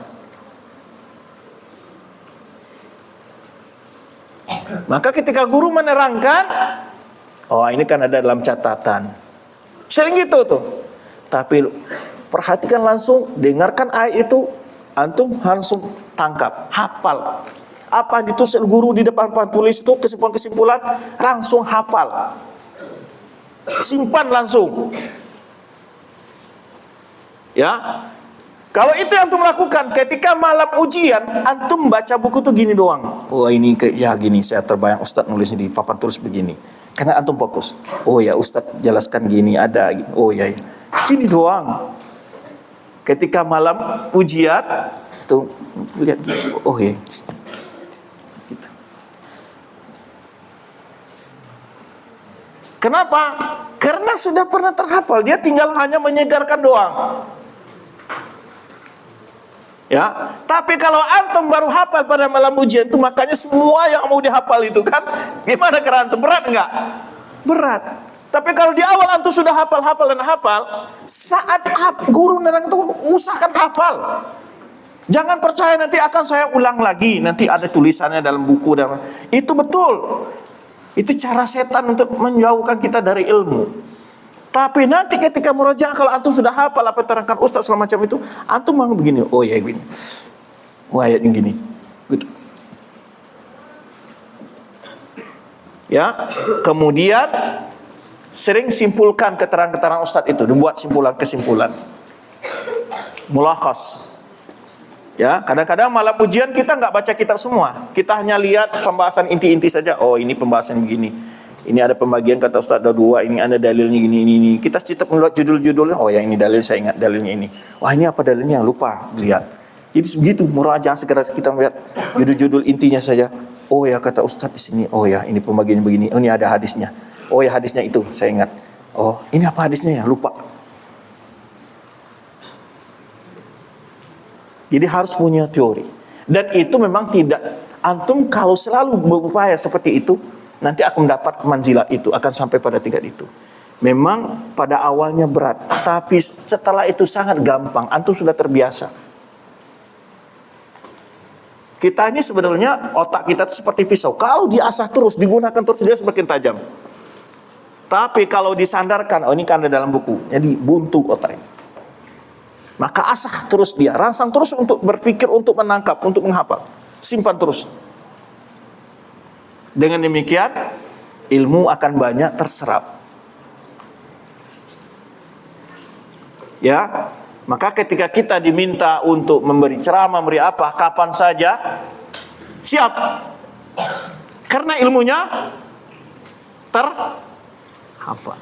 A: Maka ketika guru menerangkan, oh ini kan ada dalam catatan. Sering gitu tuh. Tapi perhatikan langsung, dengarkan ayat itu, antum langsung tangkap, hafal. Apa yang ditulis guru di depan tulis itu kesimpulan-kesimpulan, langsung hafal. Simpan langsung. Ya. Kalau itu yang antum lakukan ketika malam ujian, antum baca buku tuh gini doang. Oh ini ya gini, saya terbayang Ustadz nulis di papan tulis begini. Karena antum fokus. Oh ya Ustadz jelaskan gini ada. Oh ya, ya. Gini doang. Ketika malam ujian tuh lihat gini. Oh ya. Gitu. Kenapa? Karena sudah pernah terhafal. Dia tinggal hanya menyegarkan doang. Ya, tapi kalau antum baru hafal pada malam ujian itu, makanya semua yang mau dihafal itu kan, gimana kira antum? Berat enggak? Berat. Tapi kalau di awal antum sudah hafal, saat guru nerang itu usahakan hafal. Jangan percaya nanti akan saya ulang lagi, nanti ada tulisannya dalam buku dan itu betul. Itu cara setan untuk menjauhkan kita dari ilmu. Tapi nanti ketika murojaah kalau antum sudah hafal apa terangkan ustaz semacam itu, antum mau begini, oh ya begini. Wah ayat ini gini. Gitu. Ya, kemudian sering simpulkan keterangan-keterangan ustaz itu, dibuat kesimpulan. Mulakhas. Ya, kadang-kadang malam ujian kita nggak baca kitab semua. Kita hanya lihat pembahasan inti-inti saja. Oh, ini pembahasan begini. Ini ada pembagian kata Ustaz ada dua, ini ada dalilnya ini. Kita cetak melihat judul-judulnya, oh ya ini dalil saya ingat dalilnya ini. Wah ini apa dalilnya? Lupa lihat. Jadi begitu murojaah segera kita melihat judul-judul intinya saja. Oh ya kata Ustaz di sini. Oh ya ini pembagiannya begini. Oh ini ada hadisnya. Oh ya hadisnya itu saya ingat. Oh ini apa hadisnya ya? Lupa. Jadi harus punya teori. Dan itu memang tidak antum kalau selalu berupaya seperti itu, nanti akan mendapat manzilah itu, akan sampai pada tingkat itu. Memang pada awalnya berat, tapi setelah itu sangat gampang. Antum sudah terbiasa. Kita ini sebenarnya otak kita itu seperti pisau. Kalau diasah terus, digunakan terus, dia semakin tajam. Tapi kalau disandarkan, oh ini kan ada dalam buku, jadi buntu otak. Maka asah terus dia, rangsang terus untuk berpikir, untuk menangkap, untuk menghafal. Simpan terus. Dengan demikian ilmu akan banyak terserap. Ya, maka ketika kita diminta untuk memberi ceramah, memberi apa, kapan saja siap. Karena ilmunya terhafal.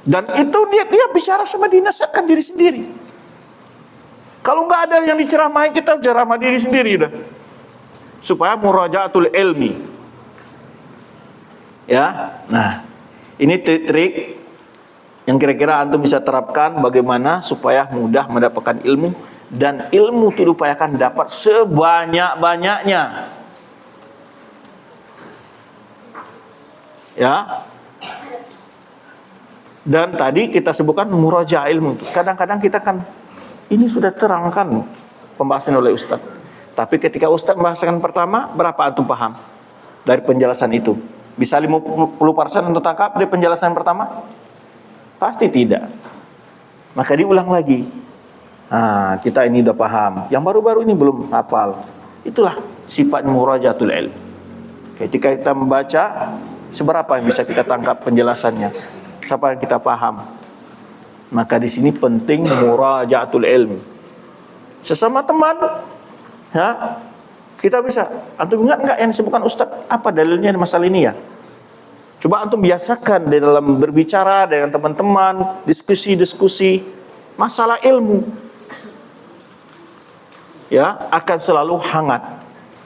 A: Dan itu dia bicara sama dinasihatkan diri sendiri. Kalau nggak ada yang diceramahi, kita ceramah diri sendiri udah. Supaya murajaatul ilmi. Ya. Nah, Ini trik-trik yang kira-kira antum bisa terapkan bagaimana supaya mudah mendapatkan ilmu, dan ilmu itu diupayakan dapat sebanyak-banyaknya. Ya. Dan tadi kita sebutkan murajaah ilmu. Kadang-kadang kita kan ini sudah terangkan pembahasan oleh Ustaz. Tapi ketika Ustaz membahasakan pertama, berapa antum paham dari penjelasan itu? Bisa 50% untuk tangkap dari penjelasan pertama? Pasti tidak. Maka diulang lagi. Nah, kita ini udah paham. Yang baru-baru ini belum hafal. Itulah sifat murajaatul ilm. Ketika kita membaca, seberapa yang bisa kita tangkap penjelasannya? Siapa yang kita paham? Maka di sini penting murajaatul ilm. Sesama teman, ya, kita bisa. Antum ingat enggak yang disebutkan Ustaz? Apa dalilnya masalah ini ya? Coba antum biasakan di dalam berbicara dengan teman-teman, diskusi-diskusi masalah ilmu. Ya, akan selalu hangat,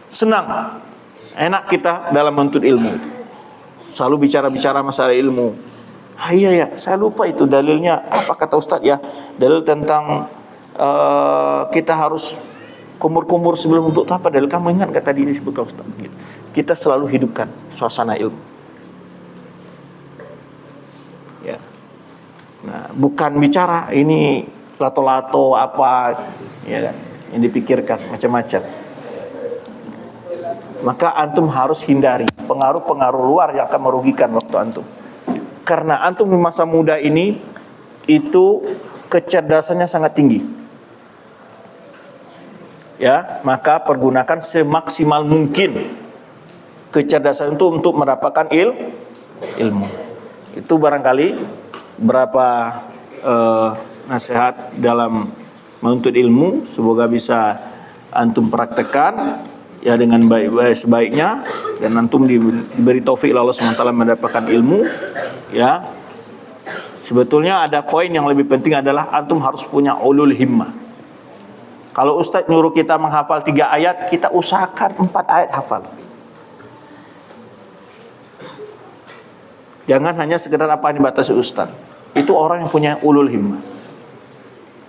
A: senang, enak kita dalam menuntut ilmu. Selalu bicara-bicara masalah ilmu. Iya ya, saya lupa itu dalilnya. Apa kata Ustaz ya? Dalil tentang kita harus kumur-kumur sebelum untuk apa? Dalil kamu ingat nggak tadi disebutkan Ustaz? Kita selalu hidupkan suasana ilmu. Ya. Nah, bukan bicara ini lato-lato apa, ya kan? Yang dipikirkan macam-macam. Maka antum harus hindari pengaruh-pengaruh luar yang akan merugikan waktu antum. Karena antum di masa muda ini itu kecerdasannya sangat tinggi. Ya, maka pergunakan semaksimal mungkin kecerdasan itu untuk mendapatkan ilmu. Itu barangkali berapa nasihat dalam menuntut ilmu, semoga bisa antum praktekkan ya dengan baik-baik sebaiknya, dan antum diberi taufik oleh Allah SWT mendapatkan ilmu. Ya, sebetulnya ada poin yang lebih penting adalah antum harus punya ulul himmah. Kalau Ustadz nyuruh kita menghafal 3 ayat, kita usahakan 4 ayat hafal. Jangan hanya sekedar apa yang dibatasi Ustadz. Itu orang yang punya ulul himmah.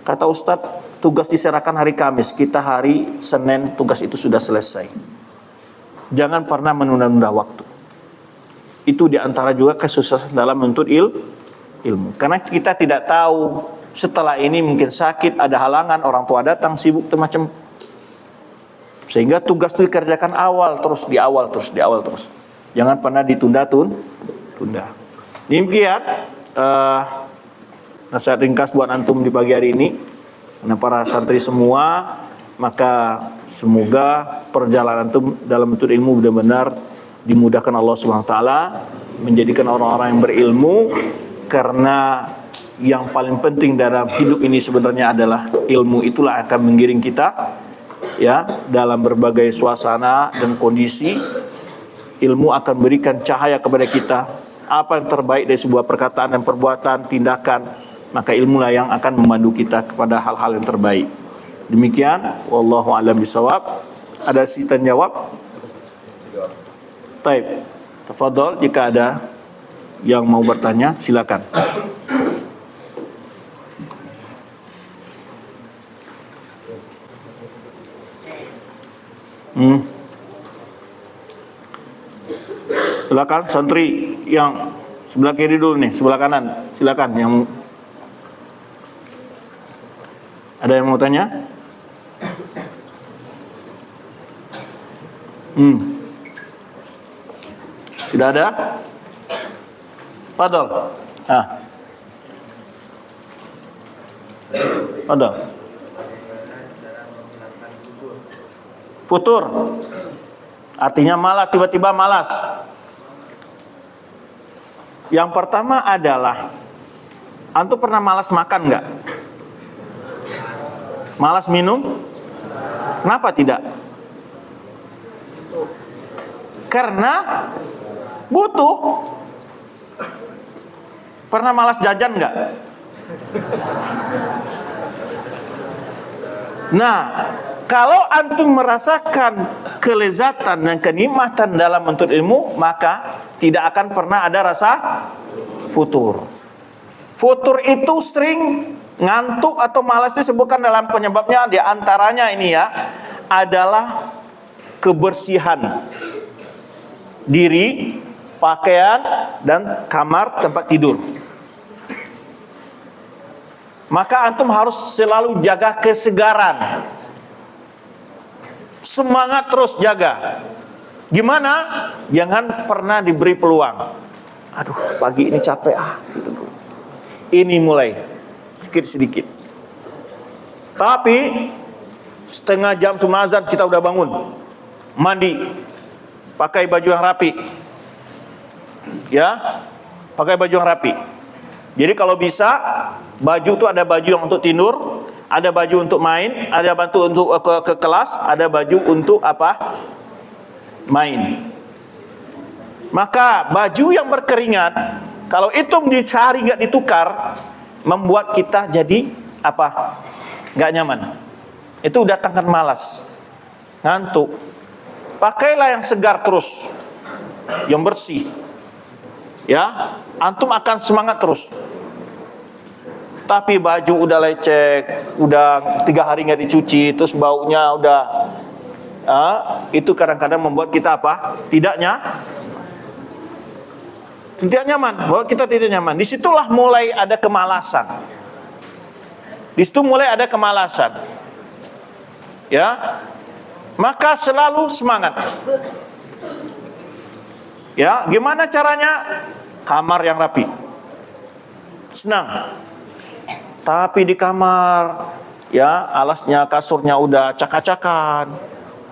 A: Kata Ustadz, tugas diserahkan hari Kamis, kita hari Senin tugas itu sudah selesai. Jangan pernah menunda-nunda waktu. Itu diantara juga kesuksesan dalam menuntut ilmu. Karena kita tidak tahu setelah ini mungkin sakit, ada halangan, orang tua datang, sibuk, macam. Sehingga tugas itu dikerjakan di awal terus. Jangan pernah ditunda-tunda. Demikian nasihat ringkas buat antum di pagi hari ini. Karena para santri semua, maka semoga perjalanan antum dalam menuntut ilmu benar-benar dimudahkan Allah SWT, menjadikan orang-orang yang berilmu. Karena yang paling penting dalam hidup ini sebenarnya adalah ilmu. Itulah akan menggiring kita ya dalam berbagai suasana dan kondisi. Ilmu akan berikan cahaya kepada kita, apa yang terbaik dari sebuah perkataan dan perbuatan, tindakan. Maka ilmulah yang akan memandu kita kepada hal-hal yang terbaik. Demikian, wallahu a'lam bishawab. Ada asisten jawab? Baik, tafadhol, jika ada yang mau bertanya silakan. Silakan santri yang sebelah kiri dulu nih, sebelah kanan. Silakan yang ada yang mau tanya? Tidak ada? Fadol. Fadol. Futur. Artinya malas, tiba-tiba malas. Yang pertama adalah, antum pernah malas makan enggak? Malas minum? Kenapa tidak? Karena butuh. Pernah malas jajan enggak? Nah, kalau antum merasakan kelezatan dan kenikmatan dalam menuntut ilmu, maka tidak akan pernah ada rasa futur. Futur itu sering ngantuk atau malas disebutkan dalam penyebabnya, di antaranya ini ya, adalah kebersihan diri, pakaian, dan kamar tempat tidur. Maka antum harus selalu jaga kesegaran. Semangat terus jaga. Gimana? Jangan pernah diberi peluang. Aduh, pagi ini capek tidur dulu. Ini mulai sedikit-sedikit. Tapi setengah jam sebelum azan kita udah bangun, mandi, pakai baju yang rapi. Ya, pakai baju yang rapi. Jadi kalau bisa, baju itu ada baju yang untuk tidur, ada baju untuk main, ada baju untuk ke kelas, ada baju untuk apa? Main. Maka baju yang berkeringat, kalau itu sehari nggak ditukar, membuat kita jadi apa? Nggak nyaman. Itu datangkan malas, ngantuk. Pakailah yang segar terus, yang bersih. Ya, antum akan semangat terus. Tapi baju udah lecek, udah 3 hari nggak dicuci, terus baunya udah, itu kadang-kadang membuat kita apa? Tidak nyaman. Bahwa kita tidak nyaman. Disitulah mulai ada kemalasan. Disitu mulai ada kemalasan. Ya, maka selalu semangat. Ya, gimana caranya? Kamar yang rapi. Senang. Tapi di kamar, ya, alasnya, kasurnya udah cak-cakan,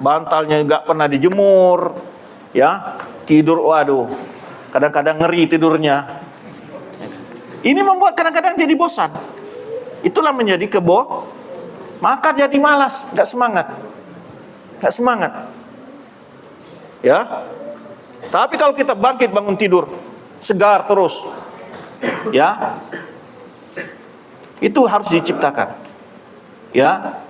A: bantalnya nggak pernah dijemur, ya, tidur, waduh, kadang-kadang ngeri tidurnya. Ini membuat kadang-kadang jadi bosan. Itulah menjadi maka jadi malas, nggak semangat, ya. Tapi kalau kita bangkit bangun tidur, segar terus, ya, itu harus diciptakan, ya.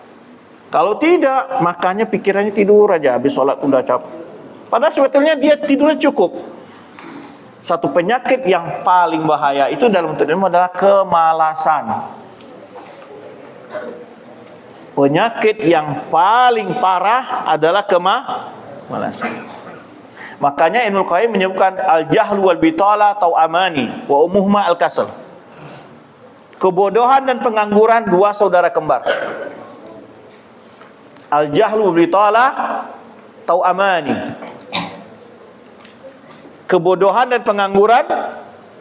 A: Kalau tidak, makanya pikirannya tidur aja, habis sholat udah capek. Padahal sebetulnya dia tidurnya cukup. Satu penyakit yang paling bahaya itu dalam bentuk ilmu adalah kemalasan. Penyakit yang paling parah adalah kemalasan. Makanya Ibnul Qayyim menyebutkan al-jahlu wal bitala tau'amani wa umuhuma al-kasal. Kebodohan dan pengangguran dua saudara kembar. Al-jahlu wal bitala tau'amani. Kebodohan dan pengangguran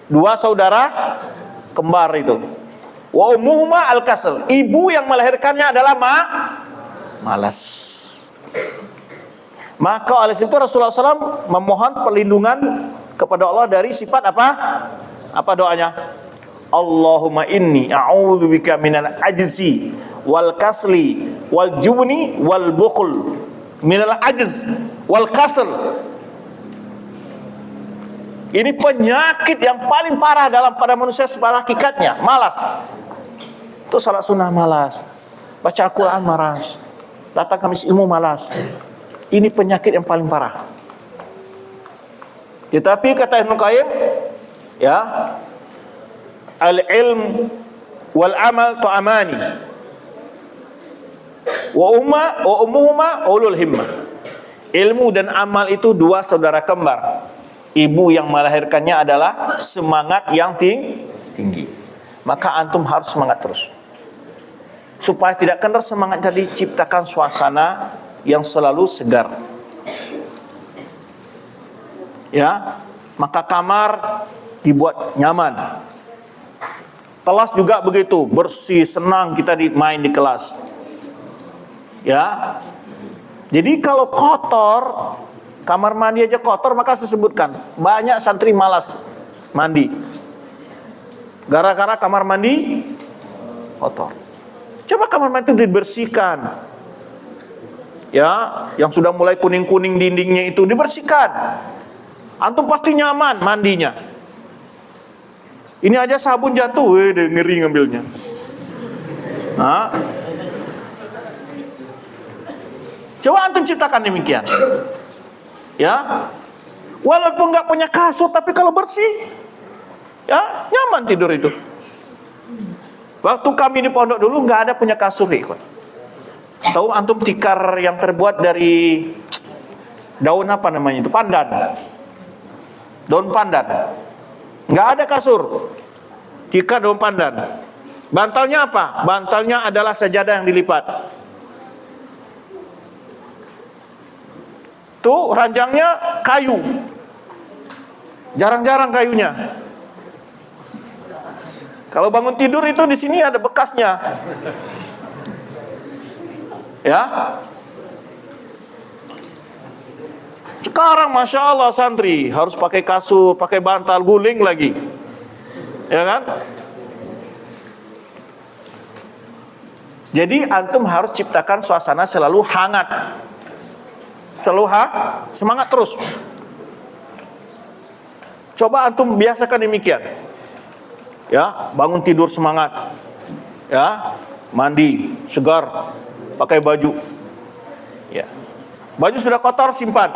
A: dua saudara kembar itu. Wa umuhuma al-kasal. Ibu yang melahirkannya adalah malas. Maka oleh itu Rasulullah SAW memohon perlindungan kepada Allah dari sifat apa? Apa doanya? Allahumma inni a'udzubika minal ajzi wal kasli wal jubni wal bukhl. Minal ajz wal kasl. Ini penyakit yang paling parah pada manusia pada hakikatnya, malas. Itu salat sunnah malas, baca Al-Quran malas, datang ke majelis ilmu malas. Ini penyakit yang paling parah. Tetapi kata Ibnu Qayyim, ya, al-ilm wal amal tu'amani wa ummuhuma ulul himmah. Ilmu dan amal itu dua saudara kembar. Ibu yang melahirkannya adalah semangat yang tinggi. Maka antum harus semangat terus. Supaya tidak kendor semangat, jadi ciptakan suasana yang selalu segar. Ya, maka kamar dibuat nyaman. Kelas juga begitu, bersih, senang kita main di kelas. Ya. Jadi kalau kotor, kamar mandi aja kotor, maka saya sebutkan banyak santri malas mandi. Gara-gara kamar mandi kotor. Coba kamar mandi itu dibersihkan. Ya, yang sudah mulai kuning-kuning dindingnya itu dibersihkan. Antum pasti nyaman mandinya. Ini aja sabun jatuh, ngeri ngambilnya. Coba antum ciptakan demikian. Ya, walaupun nggak punya kasur, tapi kalau bersih, Ya, nyaman tidur itu. Waktu kami di pondok dulu nggak ada punya kasur, ikhwan. Tahu antum tikar yang terbuat dari daun apa namanya itu? Pandan. Daun pandan. Nggak ada kasur. Tikar daun pandan. Bantalnya apa? Bantalnya adalah sajadah yang dilipat. Tuh ranjangnya kayu. Jarang-jarang kayunya. Kalau bangun tidur itu di sini ada bekasnya. Ya. Sekarang Masya Allah santri harus pakai kasur, pakai bantal, guling lagi. Ya kan? Jadi antum harus ciptakan suasana selalu hangat. Selalu semangat terus. Coba antum biasakan demikian. Ya, bangun tidur semangat. Ya, mandi, segar, pakai baju. Ya. Baju sudah kotor simpan.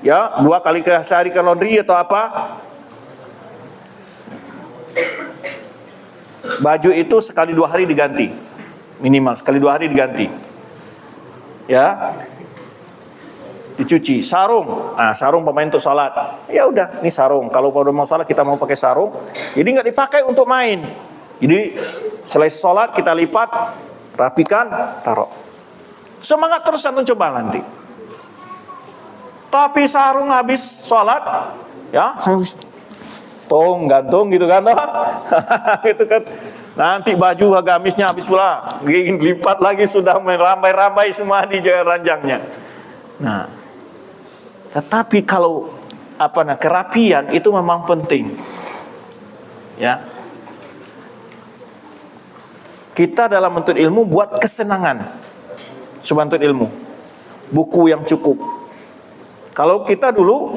A: Ya, 2 kali sehari ke laundry atau apa. Baju itu sekali 2 hari diganti. Minimal sekali 2 hari diganti. Ya. Dicuci. Sarung. Nah, sarung pemain untuk sholat. Ya udah, ini sarung. Kalau mau sholat kita mau pakai sarung. Jadi nggak dipakai untuk main. Jadi selesai sholat kita lipat, rapikan, taruh. Semangat terus antum coba nanti. Tapi sarung habis sholat, ya, gantung gitu kan, gitu kan. Nanti baju gamisnya habis pula, lipat lagi sudah merambai-rambai semua di ranjangnya. Nah, tetapi kalau kerapian itu memang penting. Ya. Kita dalam menuntut ilmu buat kesenangan. Menuntut ilmu. Buku yang cukup. Kalau kita dulu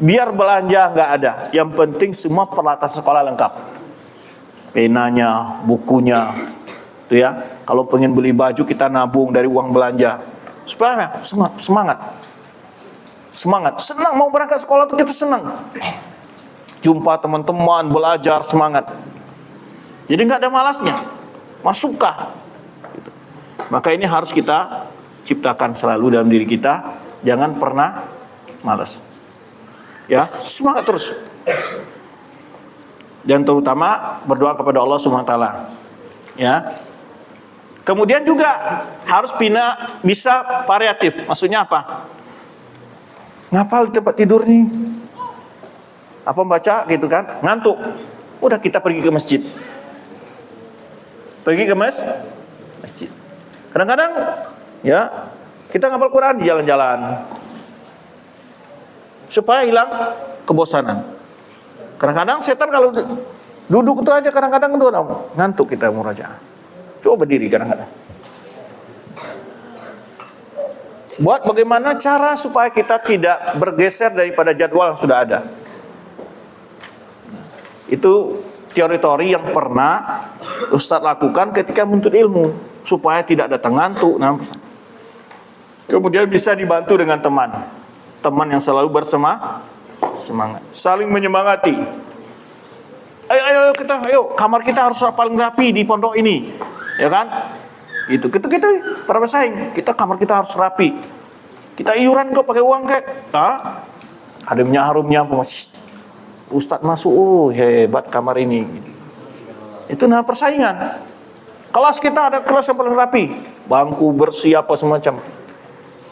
A: biar belanja nggak ada, yang penting semua peralatan sekolah lengkap. Penanya, bukunya. Itu ya. Kalau pengen beli baju kita nabung dari uang belanja. Supaya semangat. Semangat, senang mau berangkat sekolah itu kita senang. Jumpa teman-teman, belajar, semangat. Jadi nggak ada malasnya, suka. Gitu. Maka ini harus kita ciptakan selalu dalam diri kita, jangan pernah malas. Ya, semangat terus. Dan terutama berdoa kepada Allah Subhanahu wa taala. Ya. Kemudian juga harus bisa variatif. Maksudnya apa? Ngapal di tempat tidur nih, apa baca gitu kan, ngantuk, udah kita pergi ke masjid. Masjid. Kadang-kadang ya kita ngapal Quran di jalan-jalan supaya hilang kebosanan. Kadang-kadang setan kalau duduk itu aja kadang-kadang ngantuk kita murajaah. Coba berdiri kadang-kadang. Buat bagaimana cara supaya kita tidak bergeser daripada jadwal yang sudah ada. Itu teori-teori yang pernah Ustadz lakukan ketika menuntut ilmu, supaya tidak datang ngantuk. Kemudian bisa dibantu dengan teman yang selalu semangat, saling menyemangati. Ayo kamar kita harus paling rapi di pondok ini, ya kan? Itu kita para pesaing, kamar kita harus rapi. Kita iuran kok pakai uang kayak. Ada minyak harumnya Ustadz masuk, hebat kamar ini. Itu persaingan. Kelas kita ada kelas yang paling rapi, bangku bersih apa semacam.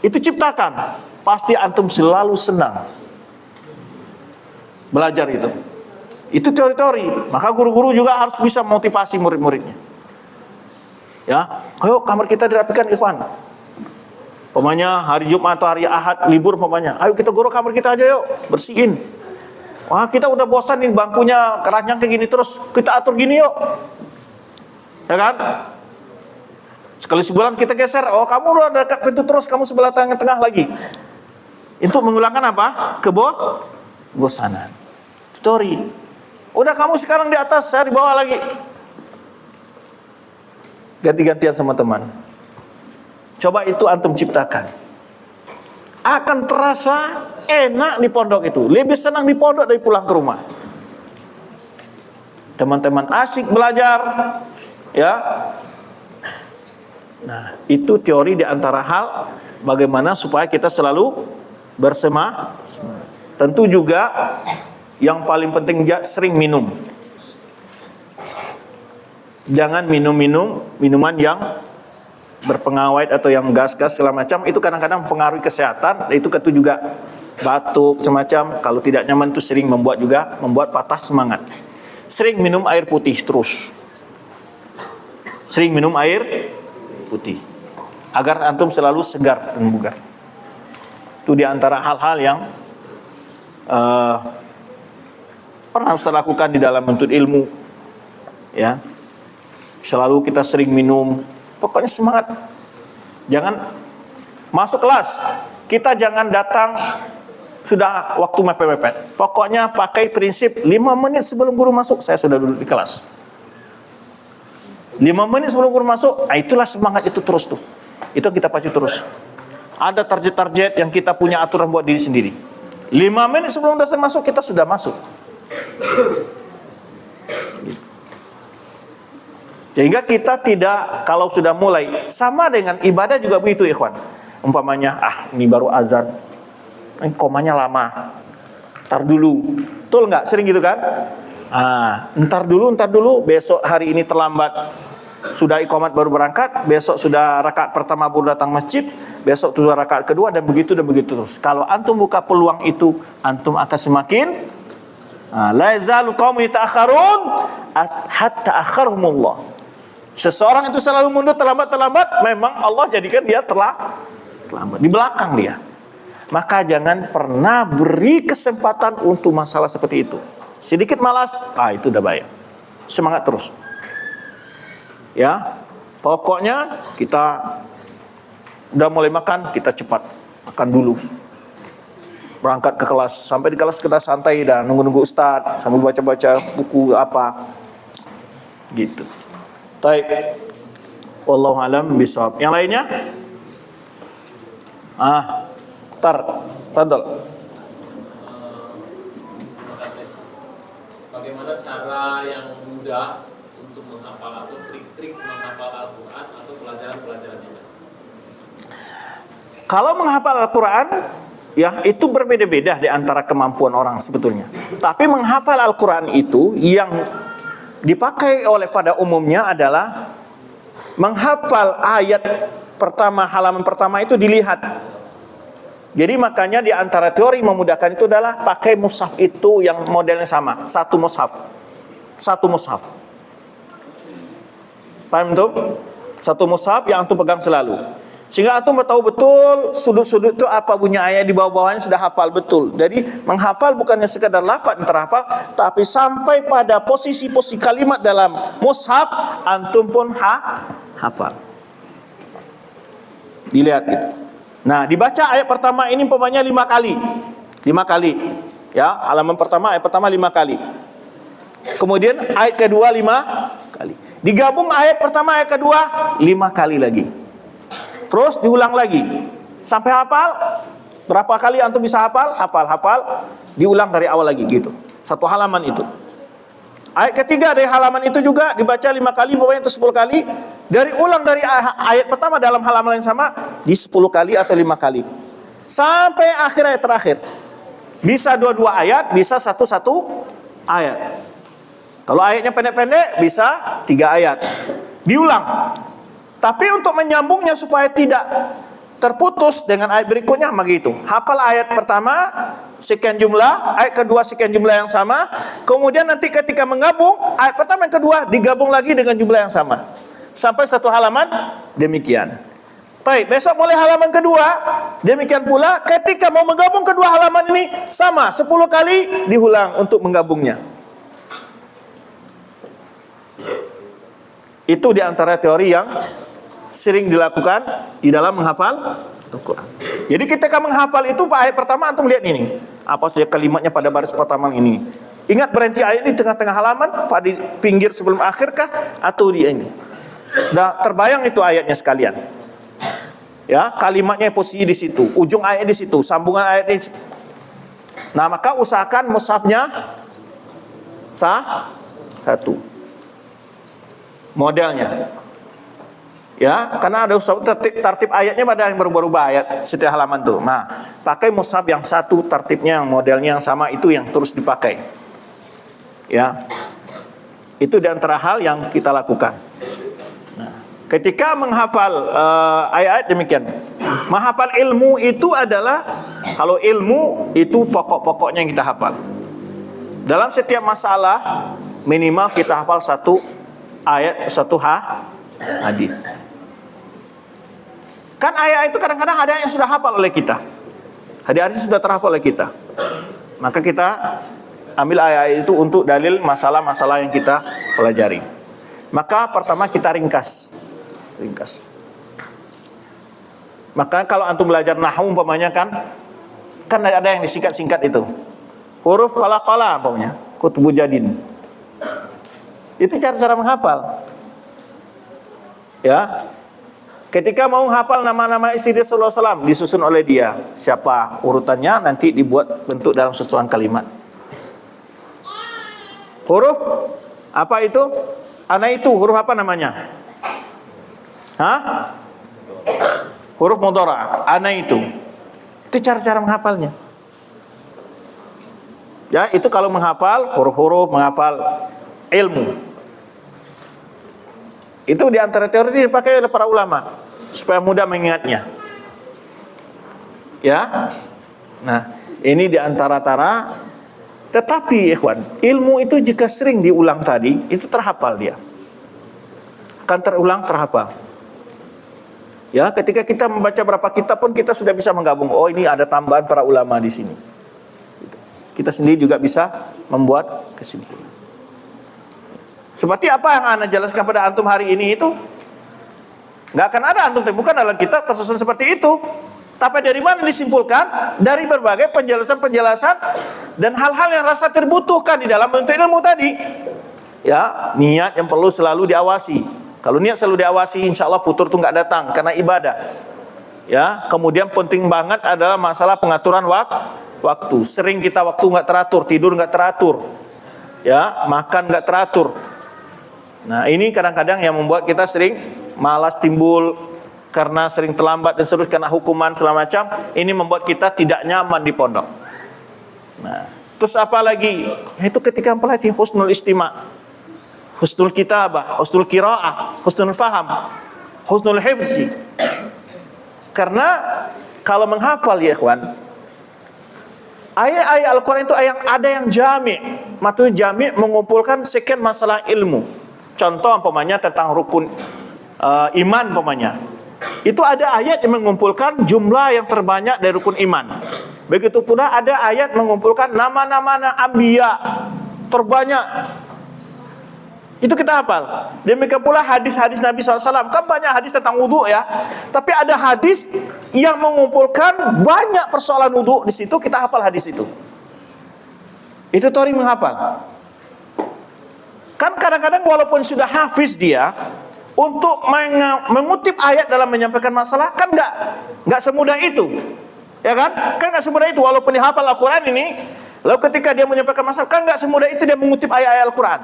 A: Itu ciptakan, pasti antum selalu senang belajar itu. Itu teori-teori. Maka guru-guru juga harus bisa motivasi murid-muridnya. Ya, ayo kamar kita dirapikan ikhwan. Pokoknya hari Jumat atau hari Ahad libur pokoknya. Ayo kita goro kamar kita aja yuk, bersihin. Wah, kita udah bosan nih bangkunya keranjang kayak gini terus, kita atur gini yuk. Ya kan? Sekali sebulan kita geser. Oh, kamu udah dekat pintu terus, kamu sebelah tengah lagi. Itu menghilangkan apa? Kebosanan. Story. Udah kamu sekarang di atas, saya di bawah lagi. Ganti-gantian sama teman. Coba itu antum ciptakan. Akan terasa enak di pondok itu. Lebih senang di pondok dari pulang ke rumah. teman-teman asik belajar, ya. Nah, itu teori di antara hal bagaimana supaya kita selalu bersemangat. Tentu juga yang paling penting juga sering minum. Jangan minum minuman yang berpengawet atau yang gas-gas segala macam, itu kadang-kadang mempengaruhi kesehatan. Itu juga batuk semacam, kalau tidak nyaman itu sering membuat patah semangat. Sering minum air putih terus. Sering minum air putih agar antum selalu segar dan bugar. Itu di antara hal-hal yang pernah Ustaz lakukan di dalam menuntut ilmu, ya. Selalu kita sering minum, pokoknya semangat. Jangan masuk kelas, kita jangan datang sudah waktu mepet-mepet. Pokoknya pakai prinsip 5 menit sebelum guru masuk saya sudah duduk di kelas. 5 menit sebelum guru masuk, itulah semangat itu terus tuh. Itu kita pacu terus. Ada target-target yang kita punya aturan buat diri sendiri. 5 menit sebelum dosen masuk kita sudah masuk. Sehingga kita tidak, kalau sudah mulai, sama dengan ibadah juga begitu ikhwan. Umpamanya, ini baru azan, komanya lama, ntar dulu. Betul nggak? Sering gitu kan? Ntar dulu, besok hari ini terlambat, sudah iqamat baru berangkat, besok sudah rakaat pertama baru datang masjid, besok sudah rakaat kedua, dan begitu terus. Kalau antum buka peluang itu, antum akan semakin la yazalu qaumun yata'akhirun hatta akharhumullah. Seseorang itu selalu mundur terlambat, memang Allah jadikan dia terlambat di belakang dia. Maka jangan pernah beri kesempatan untuk masalah seperti itu. Sedikit malas, itu udah bahaya. Semangat terus. Ya, pokoknya kita udah mulai makan, kita cepat makan dulu. Berangkat ke kelas, sampai di kelas kita santai dan nunggu ustaz sambil baca-baca buku apa. Gitu. Baik. Wallahu alam bisawab. Yang lainnya? Tadal.
B: Bagaimana cara yang mudah untuk menghafal atau trik-trik menghafal Al-Quran atau pelajaran-pelajarannya?
A: Kalau menghafal Al-Quran, ya itu berbeda-beda di antara kemampuan orang sebetulnya. Tapi menghafal Al-Quran itu yang dipakai oleh pada umumnya adalah menghafal ayat pertama, halaman pertama itu dilihat. Jadi makanya di antara teori memudahkan itu adalah pakai mushaf itu yang modelnya sama, satu mushaf. Paham tuh? Satu mushaf yang antum pegang selalu. Sehingga antum tahu betul sudut-sudut itu apa bunyi ayat di bawah-bawahnya, sudah hafal betul. Jadi menghafal bukannya sekadar lafaz yang terhafal, tapi sampai pada posisi-posisi kalimat dalam mushaf antum pun hafal. Dilihat gitu. Nah, dibaca ayat pertama ini umpamanya 5 kali. 5 kali. Ya, halaman pertama ayat pertama 5 kali. Kemudian ayat kedua 5 kali. Digabung ayat pertama ayat kedua 5 kali lagi. Terus diulang lagi sampai hafal. Berapa kali antum bisa hafal? Hafal. Diulang dari awal lagi gitu. Satu halaman itu. Ayat ketiga dari halaman itu juga dibaca 5 kali, pokoknya itu 10 kali. Ulang dari ayat pertama dalam halaman yang sama di 10 kali atau 5 kali. Sampai akhir ayat terakhir. Bisa 2 ayat, bisa 1 ayat. Kalau ayatnya pendek-pendek bisa 3 ayat. Diulang. Tapi untuk menyambungnya supaya tidak terputus dengan ayat berikutnya begitu. Hafal ayat pertama sekian jumlah, ayat kedua sekian jumlah yang sama, kemudian nanti ketika menggabung ayat pertama yang kedua digabung lagi dengan jumlah yang sama. Sampai satu halaman demikian. Baik, besok mulai halaman kedua, demikian pula ketika mau menggabung kedua halaman ini sama 10 kali diulang untuk menggabungnya. Itu di antara teori yang sering dilakukan di dalam menghafal Al-Quran. Jadi ketika menghafal itu ayat pertama antum lihat ini, apa saja kalimatnya pada baris pertama ini. Ingat berhenti ayat di tengah-tengah halaman, pada pinggir sebelum akhir kah, atau di ini. Nah, terbayang itu ayatnya sekalian. Ya, kalimatnya posisi di situ, ujung ayat di situ, sambungan ayat di situ. Nah, maka usahakan mushafnya 1. Modelnya. Ya, karena ada tertib ayatnya pada yang berubah-ubah ayat setiap halaman tuh. Nah, pakai mushaf yang 1 tertibnya, yang modelnya yang sama, itu yang terus dipakai. Ya. Itu di antara hal yang kita lakukan. Nah, ketika menghafal ayat-ayat demikian. Menghafal ilmu itu adalah, kalau ilmu itu pokok-pokoknya yang kita hafal. Dalam setiap masalah minimal kita hafal 1 ayat, 1 hadis. Kan ayat itu kadang-kadang ada yang sudah hafal oleh kita. Hadis sudah terhafal oleh kita. Maka kita ambil ayat itu untuk dalil masalah-masalah yang kita pelajari. Maka pertama kita ringkas. Maka kalau antum belajar nahwu umpamanya kan ada yang disingkat-singkat itu. Huruf qala umpamanya, kutubu jadin. Itu cara-cara menghafal. Ya. Ketika mau hafal nama-nama istri Rasulullah SAW, disusun oleh dia. Siapa urutannya nanti dibuat bentuk dalam susunan kalimat. Huruf apa itu? Ana itu huruf apa namanya? Huruf mudhara. Ana itu. Itu cara-cara menghafalnya. Ya, itu kalau menghafal huruf-huruf, menghafal ilmu. Itu di antara teori dipakai oleh para ulama supaya mudah mengingatnya. Ya. Nah, ini di antara-tara. Tetapi ikhwan, ilmu itu jika sering diulang tadi, itu terhafal dia. Akan terulang, terhafal. Ya, ketika kita membaca berapa kitab pun kita sudah bisa menggabung. Oh, ini ada tambahan para ulama di sini. Kita sendiri juga bisa membuat kesimpulan. Seperti apa yang Anda jelaskan pada antum hari ini itu, nggak akan ada antum temukan dalam kitab tersusun seperti itu. Tapi dari mana disimpulkan? Dari berbagai penjelasan-penjelasan dan hal-hal yang rasa terbutuhkan di dalam bentuk ilmu tadi. Ya, niat yang perlu selalu diawasi. Kalau niat selalu diawasi, insya Allah futur itu nggak datang karena ibadah. Ya, kemudian penting banget adalah masalah pengaturan waktu. Sering kita waktu nggak teratur, tidur nggak teratur, ya, makan nggak teratur. Nah, ini kadang-kadang yang membuat kita sering malas timbul karena sering terlambat dan seterusnya karena hukuman segala macam. Ini membuat kita tidak nyaman di pondok. Nah, terus apa lagi? Itu ketika pelatih husnul istima', husnul kitabah, husnul qiraah, husnul faham, husnul hifzi. Karena kalau menghafal ya ikhwan, ayat-ayat Al-Quran itu ada yang jami'. Maksudnya jami' mengumpulkan sekian masalah ilmu. Contoh umpamanya tentang rukun iman umpamanya. Itu ada ayat yang mengumpulkan jumlah yang terbanyak dari rukun iman. Begitu pula ada ayat mengumpulkan nama-nama anbiya terbanyak. Itu kita hafal. Demikian pula hadis-hadis Nabi SAW. Kan banyak hadis tentang wudu ya. Tapi ada hadis yang mengumpulkan banyak persoalan wudu di situ. Kita hafal hadis itu. Itu tori menghafal. Kan kadang-kadang walaupun sudah hafiz dia, untuk mengutip ayat dalam menyampaikan masalah kan nggak semudah itu, ya kan? Kan nggak semudah itu walaupun dihafal Al-Quran ini. Lalu ketika dia menyampaikan masalah kan nggak semudah itu dia mengutip ayat-ayat Al-Quran.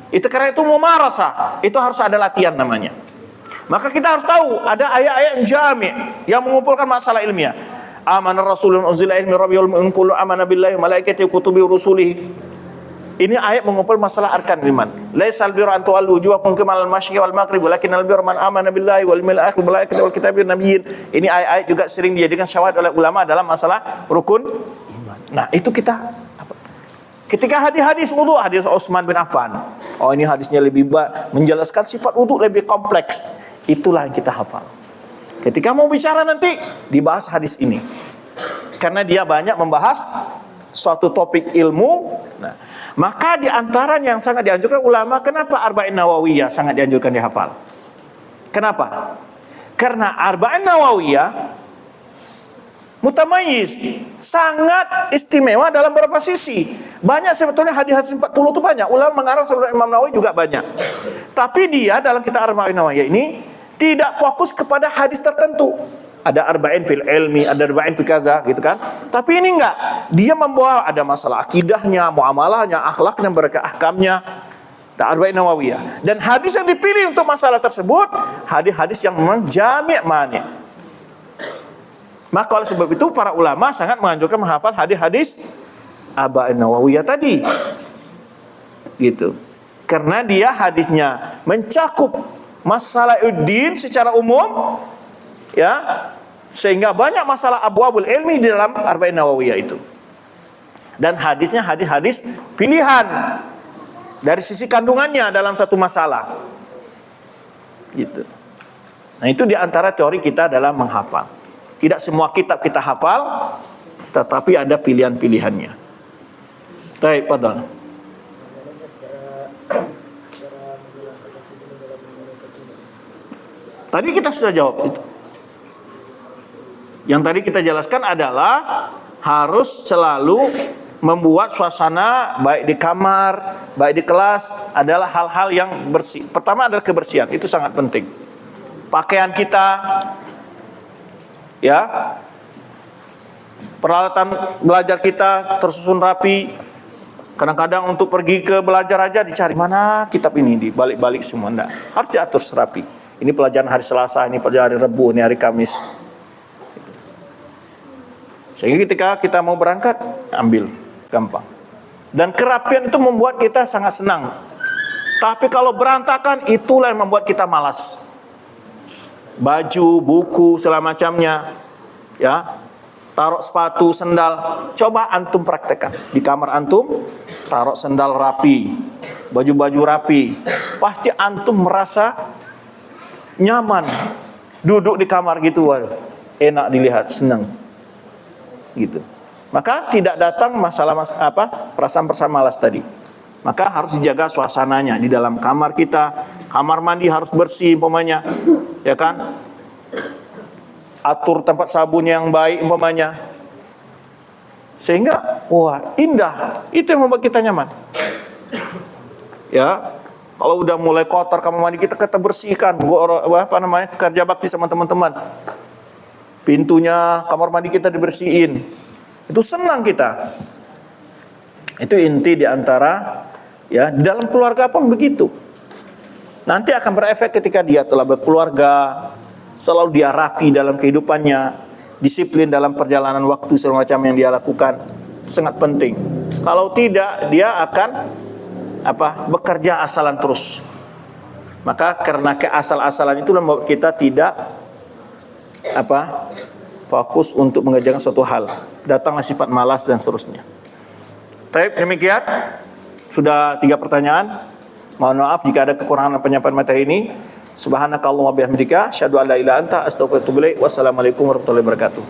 A: Itu karena itu mumarasah, itu harus ada latihan namanya. Maka kita harus tahu ada ayat-ayat yang jami' yang mengumpulkan masalah ilmiah. Amana Rasulun unzila ilmi rabbihil mu'min kullu amana billahi wa malaikatihi wa kutubihi wa rusulihi. Ini ayat mengumpul masalah arkan iman. Laisal birra an tuwallu wujuhakum qibalal masyriqi wal maghrib walakinnal birra man amana billahi wal yawmil akhir wal malaikati wal kitabi wan nabiyyin. Ini ayat-ayat juga sering dijadikan syawahid oleh ulama dalam masalah rukun iman. Nah, itu kita ketika hadis wudu, hadis Utsman bin Affan. Oh, ini hadisnya lebih menjelaskan sifat wudu lebih kompleks. Itulah yang kita hafal. Ketika mau bicara nanti dibahas hadis ini. Karena dia banyak membahas suatu topik ilmu. Nah, maka di antara yang sangat dianjurkan ulama, kenapa Arba'in Nawawiyah sangat dianjurkan dihafal? Kenapa? Karena Arba'in Nawawiyah mutamayyiz, sangat istimewa dalam beberapa sisi. Banyak sebetulnya hadis-hadis 40 itu banyak. Ulama mengarang sebelum Imam Nawawi juga banyak. Tapi dia dalam kitab Arba'in Nawawiyah ini tidak fokus kepada hadis tertentu. Ada arba'in fil ilmi, ada arba'in fil kaza, gitu kan? Tapi ini enggak. Dia membawa ada masalah akidahnya, muamalahnya, akhlaknya, berkah ahkamnya. Arba'in Nawawiyah. Dan hadis yang dipilih untuk masalah tersebut hadis-hadis yang memang jami' mani'. Maka oleh sebab itu para ulama sangat menganjurkan menghafal hadis-hadis Arba'in Nawawiyah tadi. Gitu. Karena dia hadisnya mencakup masalah uddin secara umum, ya, sehingga banyak masalah abwabul ilmi di dalam Arba'in Nawawiyah itu. Dan hadisnya hadis-hadis pilihan dari sisi kandungannya dalam satu masalah. Gitu. Nah, itu di antara teori kita dalam menghafal. Tidak semua kitab kita hafal, tetapi ada pilihan-pilihannya. Baik, padahal. Tadi kita sudah jawab itu. Yang tadi kita jelaskan adalah harus selalu membuat suasana baik di kamar, baik di kelas adalah hal-hal yang bersih. Pertama adalah kebersihan, itu sangat penting. Pakaian kita, ya, peralatan belajar kita tersusun rapi. Kadang-kadang untuk pergi ke belajar aja dicari mana kitab ini, di balik-balik semua. Enggak, harus diatur rapi. Ini pelajaran hari Selasa, ini pelajaran hari Rabu, ini hari Kamis. Sehingga ketika kita mau berangkat, ambil gampang. Dan kerapian itu membuat kita sangat senang. Tapi kalau berantakan, itulah yang membuat kita malas. Baju, buku, segala macamnya, ya, taruh sepatu, sendal. Coba antum praktekkan di kamar antum, taruh sendal rapi, baju-baju rapi. Pasti antum merasa nyaman duduk di kamar gitu, waduh, enak dilihat, senang. Gitu. Maka tidak datang perasaan malas tadi. Maka harus dijaga suasananya di dalam kamar kita. Kamar mandi harus bersih umpamanya, ya kan? Atur tempat sabunnya yang baik umpamanya. Sehingga wah, indah. Itu yang membuat kita nyaman. Ya. Kalau udah mulai kotor kamar mandi kita bersihkan. Kerja bakti sama teman-teman. Pintunya kamar mandi kita dibersihin. Itu senang kita. Itu inti di antara, ya, di dalam keluarga pun begitu. Nanti akan berefek ketika dia telah berkeluarga, selalu dia rapi dalam kehidupannya, disiplin dalam perjalanan waktu segala macam yang dia lakukan. Sangat penting. Kalau tidak, dia akan bekerja asalan terus. Maka karena keasal-asalan itu membuat kita tidak fokus untuk mengerjakan suatu hal. Datanglah sifat malas dan seterusnya. Baik, demikian. Sudah 3 pertanyaan. Mohon maaf jika ada kekurangan penyampaian materi ini. Subhanakallahumma bihamdika asyhadu an la ilaha illa anta astaghfiruka wa atubu ilaik. Wassalamualaikum warahmatullahi wabarakatuh.